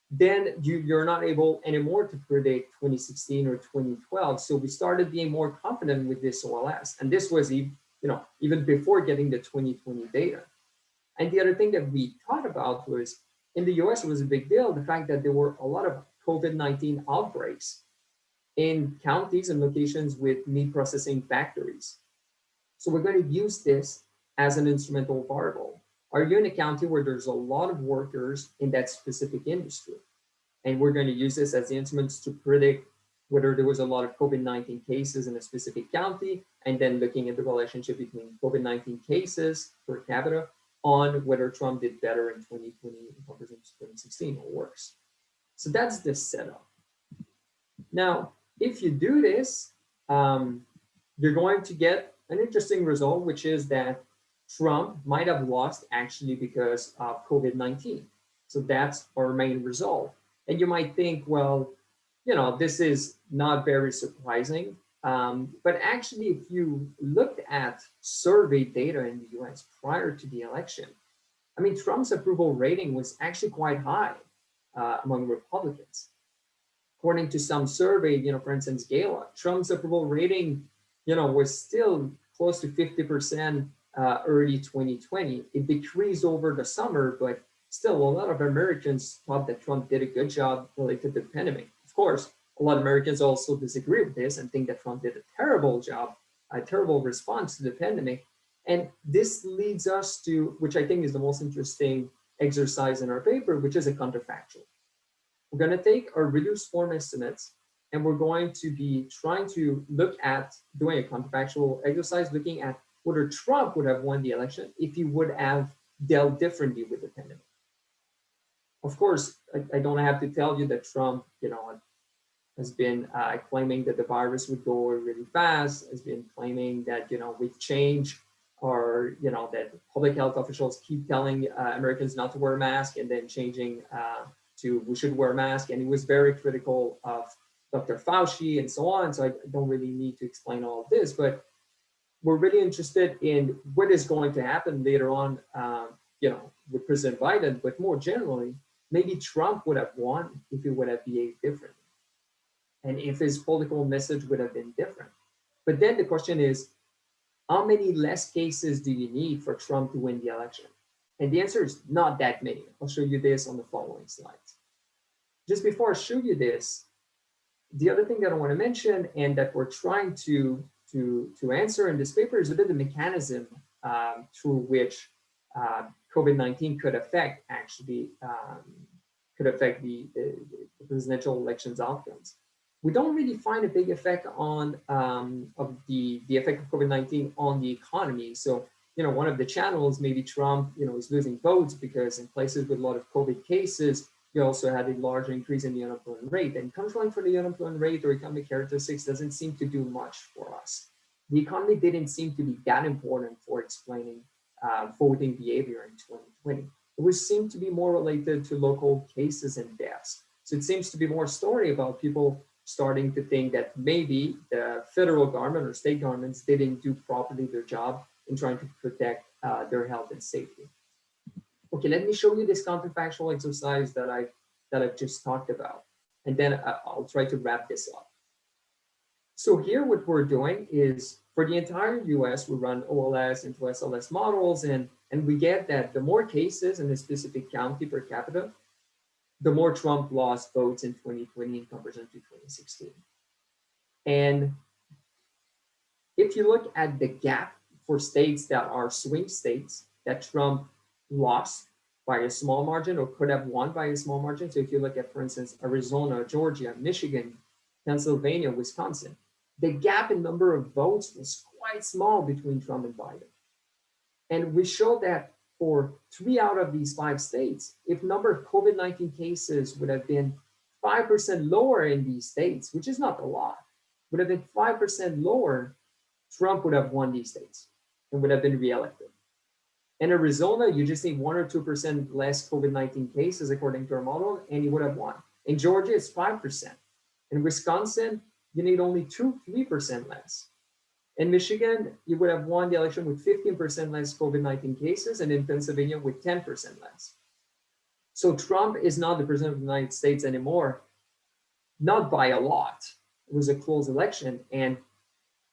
then you're not able anymore to predict 2016 or 2012. So we started being more confident with this OLS. And this was even before getting the 2020 data. And the other thing that we thought about was, in the US, it was a big deal, the fact that there were a lot of COVID-19 outbreaks in counties and locations with meat processing factories. So we're going to use this as an instrumental variable. Are you in a county where there's a lot of workers in that specific industry? And we're going to use this as the instruments to predict whether there was a lot of COVID-19 cases in a specific county, and then looking at the relationship between COVID-19 cases per capita on whether Trump did better in 2020 in comparison to 2016 or worse. So that's the setup. Now, if you do this, you're going to get an interesting result, which is that Trump might have lost actually because of COVID-19. So that's our main result. And you might think, well, this is not very surprising. But actually, if you looked at survey data in the US prior to the election, I mean, Trump's approval rating was actually quite high among Republicans. According to some survey, for instance, GLO, Trump's approval rating, was still close to 50% early 2020. It decreased over the summer, but still a lot of Americans thought that Trump did a good job related to the pandemic. Of course, a lot of Americans also disagree with this and think that Trump did a terrible job, a terrible response to the pandemic. And this leads us to, which I think is the most interesting exercise in our paper, which is a counterfactual. We're going to take our reduced form estimates, and we're going to be trying to look at doing a counterfactual exercise, looking at whether Trump would have won the election if he would have dealt differently with the pandemic. Of course, I don't have to tell you that Trump, has been claiming that the virus would go away really fast, has been claiming that, we've changed, or, that public health officials keep telling Americans not to wear a mask and then changing to we should wear a mask. And he was very critical of Dr. Fauci and so on. So I don't really need to explain all of this, but we're really interested in what is going to happen later on, with President Biden, but more generally, maybe Trump would have won if he would have behaved differently, and if his political message would have been different. But then the question is, how many less cases do you need for Trump to win the election? And the answer is not that many. I'll show you this on the following slides. Just before I show you this, the other thing that I want to mention and that we're trying to answer in this paper is a bit the mechanism through which COVID-19 could affect the presidential elections outcomes. We don't really find a big effect on of the effect of COVID-19 on the economy. So, one of the channels, maybe Trump, is losing votes because in places with a lot of COVID cases, you also had a large increase in the unemployment rate. And controlling for the unemployment rate or economic characteristics doesn't seem to do much for us. The economy didn't seem to be that important for explaining voting behavior in 2020. It seemed to be more related to local cases and deaths. So it seems to be more a story about people starting to think that maybe the federal government or state governments didn't do properly their job in trying to protect their health and safety. Okay, let me show you this counterfactual exercise that I've just talked about, and then I'll try to wrap this up. So here what we're doing is for the entire US, we run OLS into SLS models, and we get that the more cases in a specific county per capita, the more Trump lost votes in 2020 in comparison to 2016. And if you look at the gap for states that are swing states that Trump lost by a small margin or could have won by a small margin. So if you look at, for instance, Arizona, Georgia, Michigan, Pennsylvania, Wisconsin, the gap in number of votes was quite small between Trump and Biden. And we showed that for 3 out of these 5 states, if number of COVID-19 cases would have been 5% lower in these states, which is not a lot, would have been 5% lower, Trump would have won these states and would have been reelected. In Arizona, you just need 1 or 2% less COVID-19 cases according to our model, and you would have won. In Georgia, it's 5%. In Wisconsin, you need only 2-3% less. In Michigan, you would have won the election with 15% less COVID-19 cases, and in Pennsylvania with 10% less. So Trump is not the president of the United States anymore, not by a lot. It was a close election, and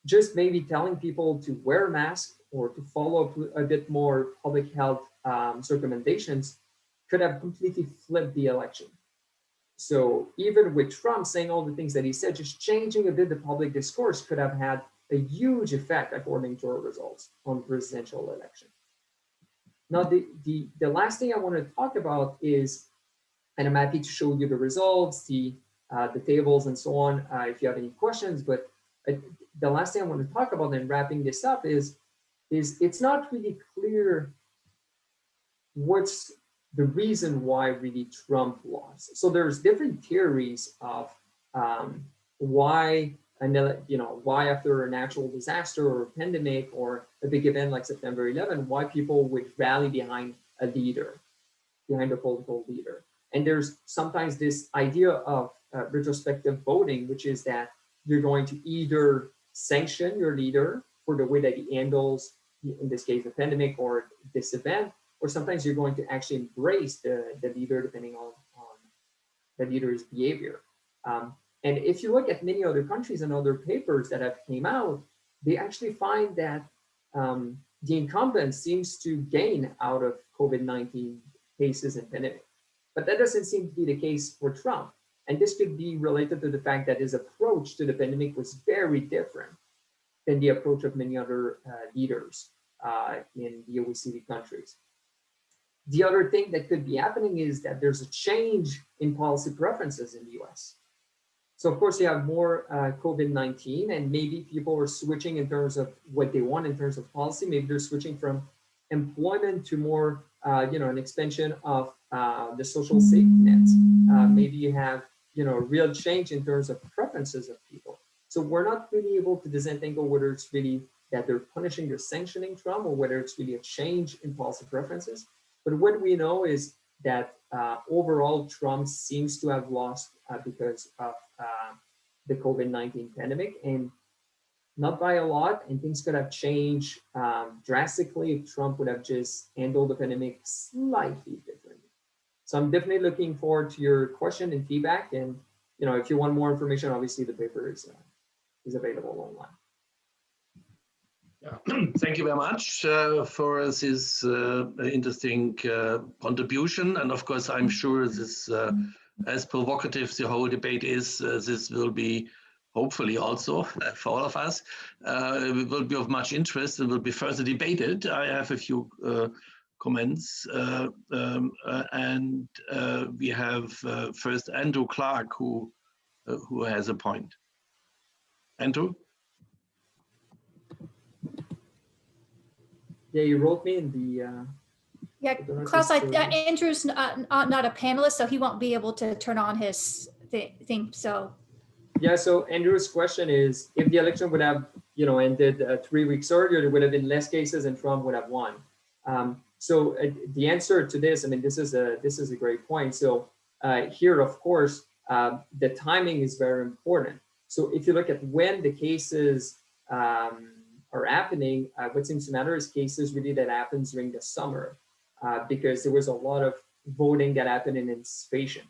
just maybe telling people to wear a mask or to follow a bit more public health recommendations could have completely flipped the election. So even with Trump saying all the things that he said, just changing a bit the public discourse could have had a huge effect, according to our results, on the presidential election. Now, the last thing I want to talk about is, and I'm happy to show you the results, the tables and so on, if you have any questions, but the last thing I want to talk about in wrapping this up is it's not really clear what's the reason why really Trump lost. So there's different theories of why why after a natural disaster or a pandemic or a big event like September 11, why people would rally behind a leader, behind a political leader. And there's sometimes this idea of retrospective voting, which is that you're going to either sanction your leader for the way that he handles, in this case, the pandemic or this event, or sometimes you're going to actually embrace the leader depending on the leader's behavior. And if you look at many other countries and other papers that have came out, they actually find that the incumbent seems to gain out of COVID-19 cases and pandemic. But that doesn't seem to be the case for Trump. And this could be related to the fact that his approach to the pandemic was very different than the approach of many other leaders in the OECD countries. The other thing that could be happening is that there's a change in policy preferences in the US. So of course you have more COVID-19 and maybe people are switching in terms of what they want in terms of policy. Maybe they're switching from employment to more, an expansion of the social safety nets. Maybe you have, a real change in terms of preferences of people. So we're not really able to disentangle whether it's really that they're punishing or sanctioning Trump or whether it's really a change in policy preferences. But what we know is that overall Trump seems to have lost because of the COVID-19 pandemic, and not by a lot, and things could have changed drastically if Trump would have just handled the pandemic slightly differently. So I'm definitely looking forward to your question and feedback, and if you want more information, obviously the paper is available online. Yeah. Thank you very much for this interesting contribution. And of course, I'm sure this, as provocative the whole debate is, this will be hopefully also for all of us, it will be of much interest and will be further debated. I have a few comments and we have first Andrew Clark who has a point. Andrew? Yeah, you wrote me in the. Yeah, Klaus, Andrew's not a panelist, so he won't be able to turn on his thing. So. Yeah, so Andrew's question is, if the election would have, ended 3 weeks earlier, there would have been less cases and Trump would have won. So the answer to this, this is a great point. So here, of course, the timing is very important. So if you look at when the cases are happening, what seems to matter is cases really that happens during the summer, because there was a lot of voting that happened in anticipation.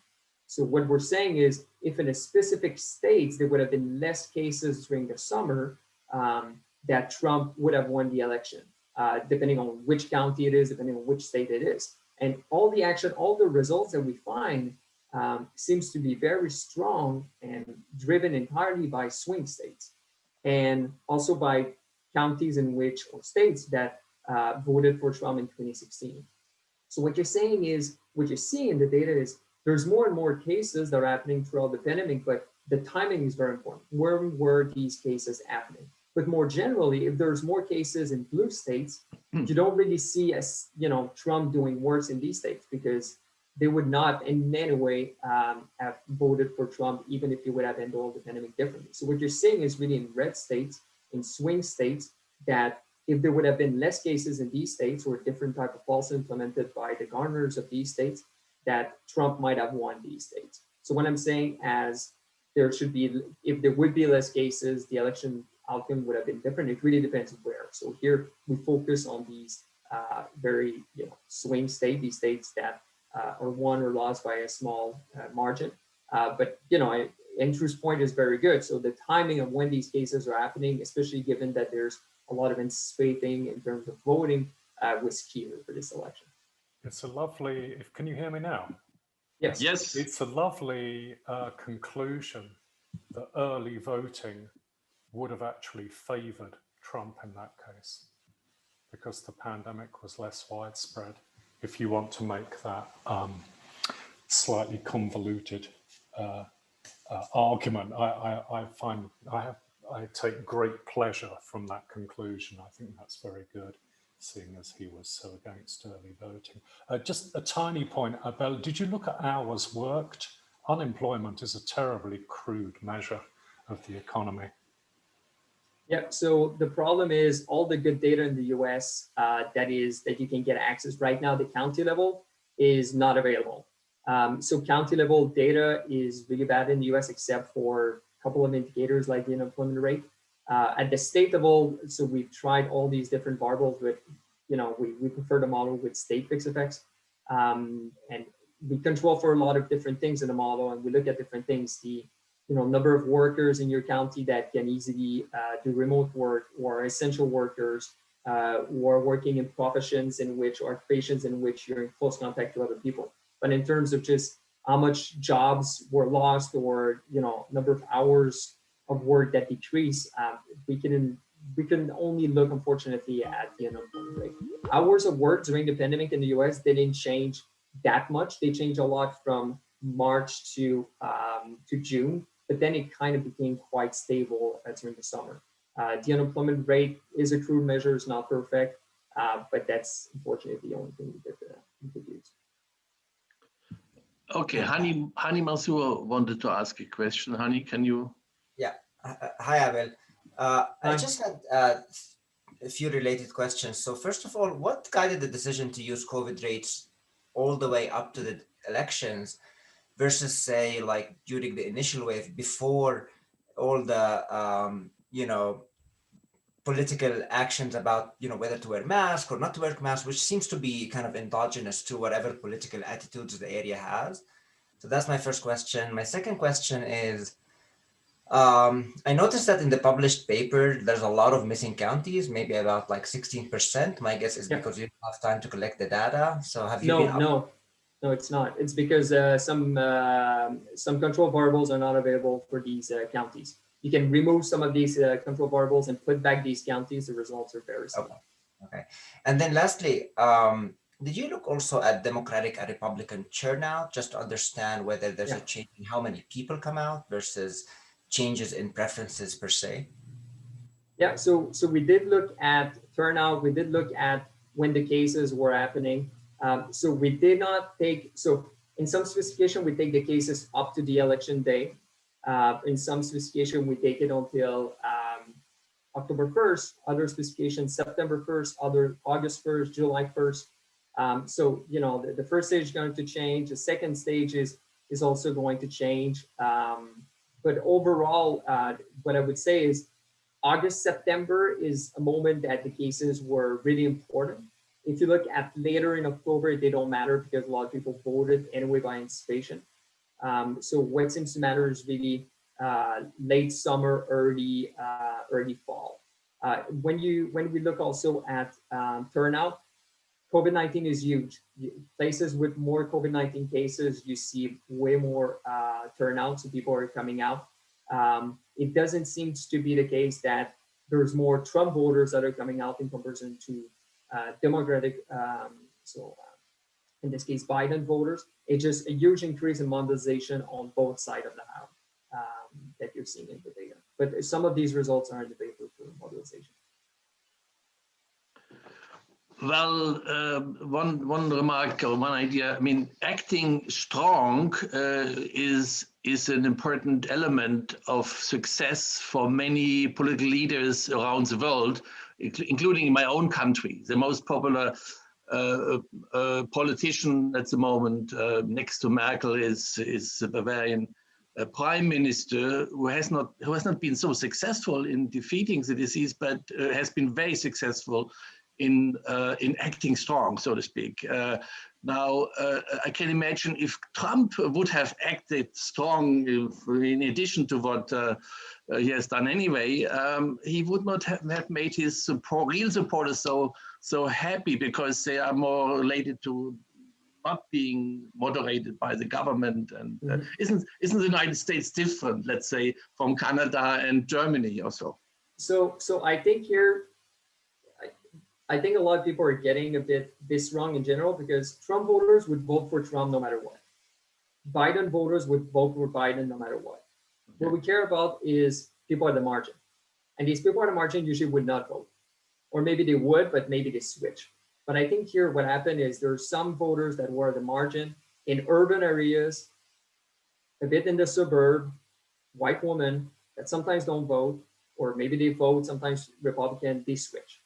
So what we're saying is, if in a specific states there would have been less cases during the summer, that Trump would have won the election, depending on which county it is, depending on which state it is. And all the results that we find seems to be very strong and driven entirely by swing states, and also by counties in which, or states that voted for Trump in 2016. So what you're saying is, what you're seeing in the data is there's more and more cases that are happening throughout the pandemic, but the timing is very important. Where were these cases happening? But more generally, if there's more cases in blue states, you don't really see as, Trump doing worse in these states, because they would not in any way have voted for Trump, even if he would have handled the pandemic differently. So what you're seeing is really in red states, in swing states, that if there would have been less cases in these states or a different type of policy implemented by the governors of these states, that Trump might have won these states. So what I'm saying, as there should be, if there would be less cases, the election outcome would have been different. It really depends where. So here we focus on these very swing states, these states that are won or lost by a small margin. But Andrew's point is very good. So the timing of when these cases are happening, especially given that there's a lot of anticipating in terms of voting, was key for this election. It's a lovely, can you hear me now? Yes. Yes. It's a lovely conclusion that early voting would have actually favored Trump in that case, because the pandemic was less widespread, if you want to make that slightly convoluted argument. I take great pleasure from that conclusion. I think that's very good, seeing as he was so against early voting. Just a tiny point, Bella, did you look at hours worked? Unemployment is a terribly crude measure. of the economy. Yeah, so the problem is all the good data in the US that you can get access right now, the county level is not available. So county level data is really bad in the US except for a couple of indicators like the unemployment rate. At the state level, so we've tried all these different variables with, we prefer the model with state fixed effects. And we control for a lot of different things in the model, and we look at different things, the number of workers in your county that can easily do remote work, or essential workers, or working in professions in which, or occupations in which you're in close contact with other people. But in terms of just how much jobs were lost, or number of hours of work that decrease, we can only look, unfortunately, at the unemployment rate. Hours of work during the pandemic in the US, they didn't change that much. They changed a lot from March to June, but then it kind of became quite stable during the summer. The unemployment rate is a crude measure, it's not perfect, but that's unfortunately the only thing we could use. Okay, Hani Mansour wanted to ask a question. Hani, can you? Yeah, hi Abel. I just had a few related questions. So first of all, what guided the decision to use COVID rates all the way up to the elections versus, say, like during the initial wave before all the political actions about whether to wear masks or not to wear masks, which seems to be kind of endogenous to whatever political attitudes the area has. So that's my first question. My second question is, I noticed that in the published paper, there's a lot of missing counties, maybe about like 16%. My guess is because you don't have time to collect the data. So have you been? No, it's not. It's because some control variables are not available for these counties. You can remove some of these control variables and put back these counties. The results are very similar. Okay. And then lastly, did you look also at Democratic and Republican turnout just to understand whether there's a change in how many people come out versus changes in preferences per se? Yeah, so we did look at turnout. We did look at when the cases were happening. So we did not take, so in some specification, we take the cases up to the election day. In some specification, we take it until October 1st, other specification, September 1st, other August 1st, July 1st. So, the first stage is going to change. The second stage is also going to change. But overall, what I would say is August, September is a moment that the cases were really important. If you look at later in October, they don't matter because a lot of people voted anyway by anticipation. So what seems to matter is really late summer, early fall. When we look also at turnout, COVID-19 is huge. Places with more COVID-19 cases, you see way more turnout, so people are coming out. It doesn't seem to be the case that there's more Trump voters that are coming out in comparison to Democratic, in this case, Biden voters. It's just a huge increase in mobilization on both sides of the house that you're seeing in the data. But some of these results are in the paper for mobilization. Well, one remark or one idea. I mean, acting strong is an important element of success for many political leaders around the world, including in my own country. The most popular politician at the moment, next to Merkel, is the Bavarian prime minister, who has not been so successful in defeating the disease, but has been very successful in acting strong, so to speak. Now, I can imagine if Trump would have acted strong, in addition to what he has done anyway, he would not have made his real supporters so happy, because they are more related to not being moderated by the government. And isn't the United States different, let's say, from Canada and Germany or so? So I think here, I think a lot of people are getting a bit this wrong in general, because Trump voters would vote for Trump no matter what. Biden voters would vote for Biden no matter what. What we care about is people at the margin. And these people at the margin usually would not vote. Or maybe they would, but maybe they switch. But I think here what happened is there are some voters that were at the margin in urban areas, a bit in the suburb, white woman, that sometimes don't vote, or maybe they vote, sometimes Republican, they switch.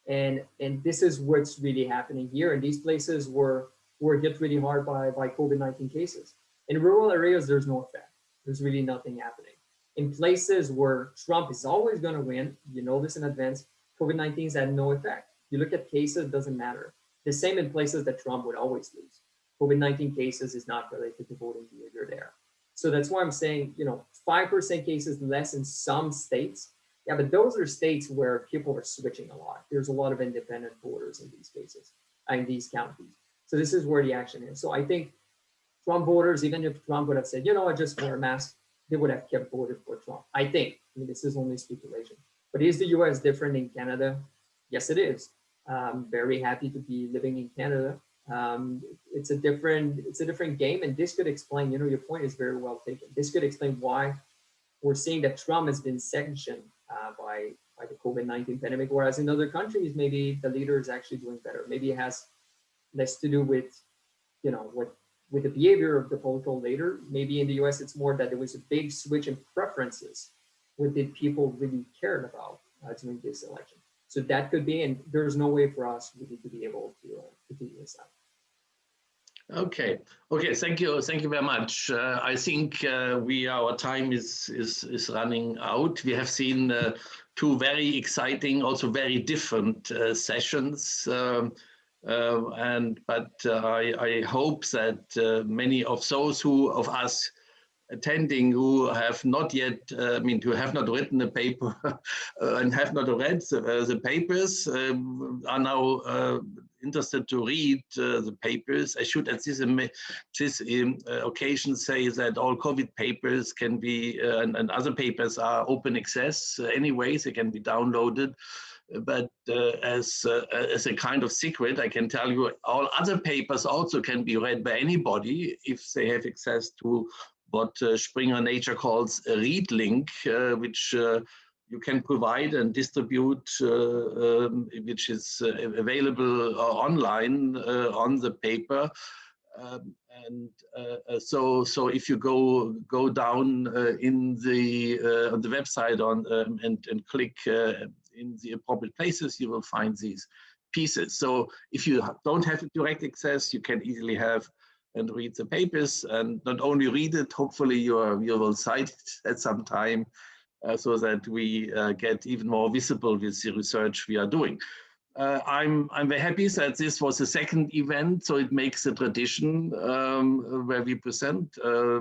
And this is what's really happening here. In these places were hit really hard by COVID-19 cases. In rural areas, there's no effect. There's really nothing happening. In places where Trump is always going to win, you know this in advance, COVID-19 has had no effect. You look at cases, it doesn't matter. The same in places that Trump would always lose. COVID-19 cases is not related to voting behavior there. So that's why I'm saying, 5% cases less in some states. Yeah, but those are states where people are switching a lot. There's a lot of independent voters in these cases, in these counties. So this is where the action is. So I think Trump voters, even if Trump would have said, I just wear a mask, they would have kept voting for Trump. I think. This is only speculation. But is the US different in Canada? Yes, it is. I'm very happy to be living in Canada. It's a different game, and this could explain, your point is very well taken. This could explain why we're seeing that Trump has been sanctioned by the COVID-19 pandemic, whereas in other countries, maybe the leader is actually doing better. Maybe it has less to do with, with the behavior of the political leader. Maybe in the US, it's more that there was a big switch in preferences. What did people really cared about during this election? So that could be, and there's no way for us really to be able to figure this out. Okay. Thank you very much. I think our time is running out. We have seen two very exciting, also very different sessions. But I hope that many of those of us attending who have not yet, who have not written a paper and have not read the papers are now interested to read the papers. I should at this occasion say that all COVID papers can be, and other papers are open access anyways, they can be downloaded. But as a kind of secret, I can tell you all other papers also can be read by anybody if they have access to what Springer Nature calls a read link, which you can provide and distribute, which is available online on the paper. So if you go down in on the website and click in the appropriate places, you will find these pieces. So if you don't have direct access, you can easily have and read the papers, and not only read it, hopefully you will cite it at some time so that we get even more visible with the research we are doing. I'm very happy that this was the second event, so it makes a tradition where we present a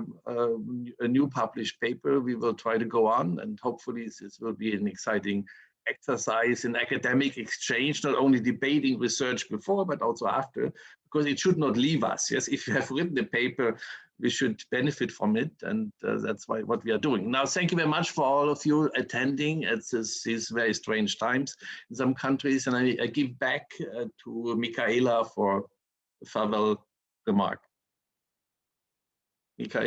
new published paper. We will try to go on, and hopefully this will be an exciting exercise in academic exchange, not only debating research before, but also after, because it should not leave us. Yes, if you have written the paper, we should benefit from it, and that's what we are doing. Now, thank you very much for all of you attending at these very strange times in some countries, and I give back to Michaela for a farewell remark. Michaela.